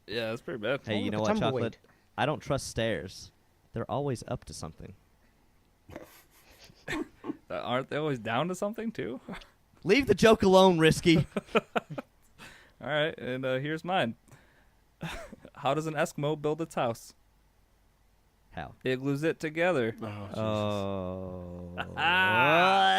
Yeah, that's pretty bad. Hey, you know the what, tumbleweed. Chocolate? I don't trust stairs. They're always up to something. Aren't they always down to something, too? Leave the joke alone, Risky. All right, and here's mine. How does an Eskimo build its house? How? It glues it together. Oh, Jesus. Oh. Ah!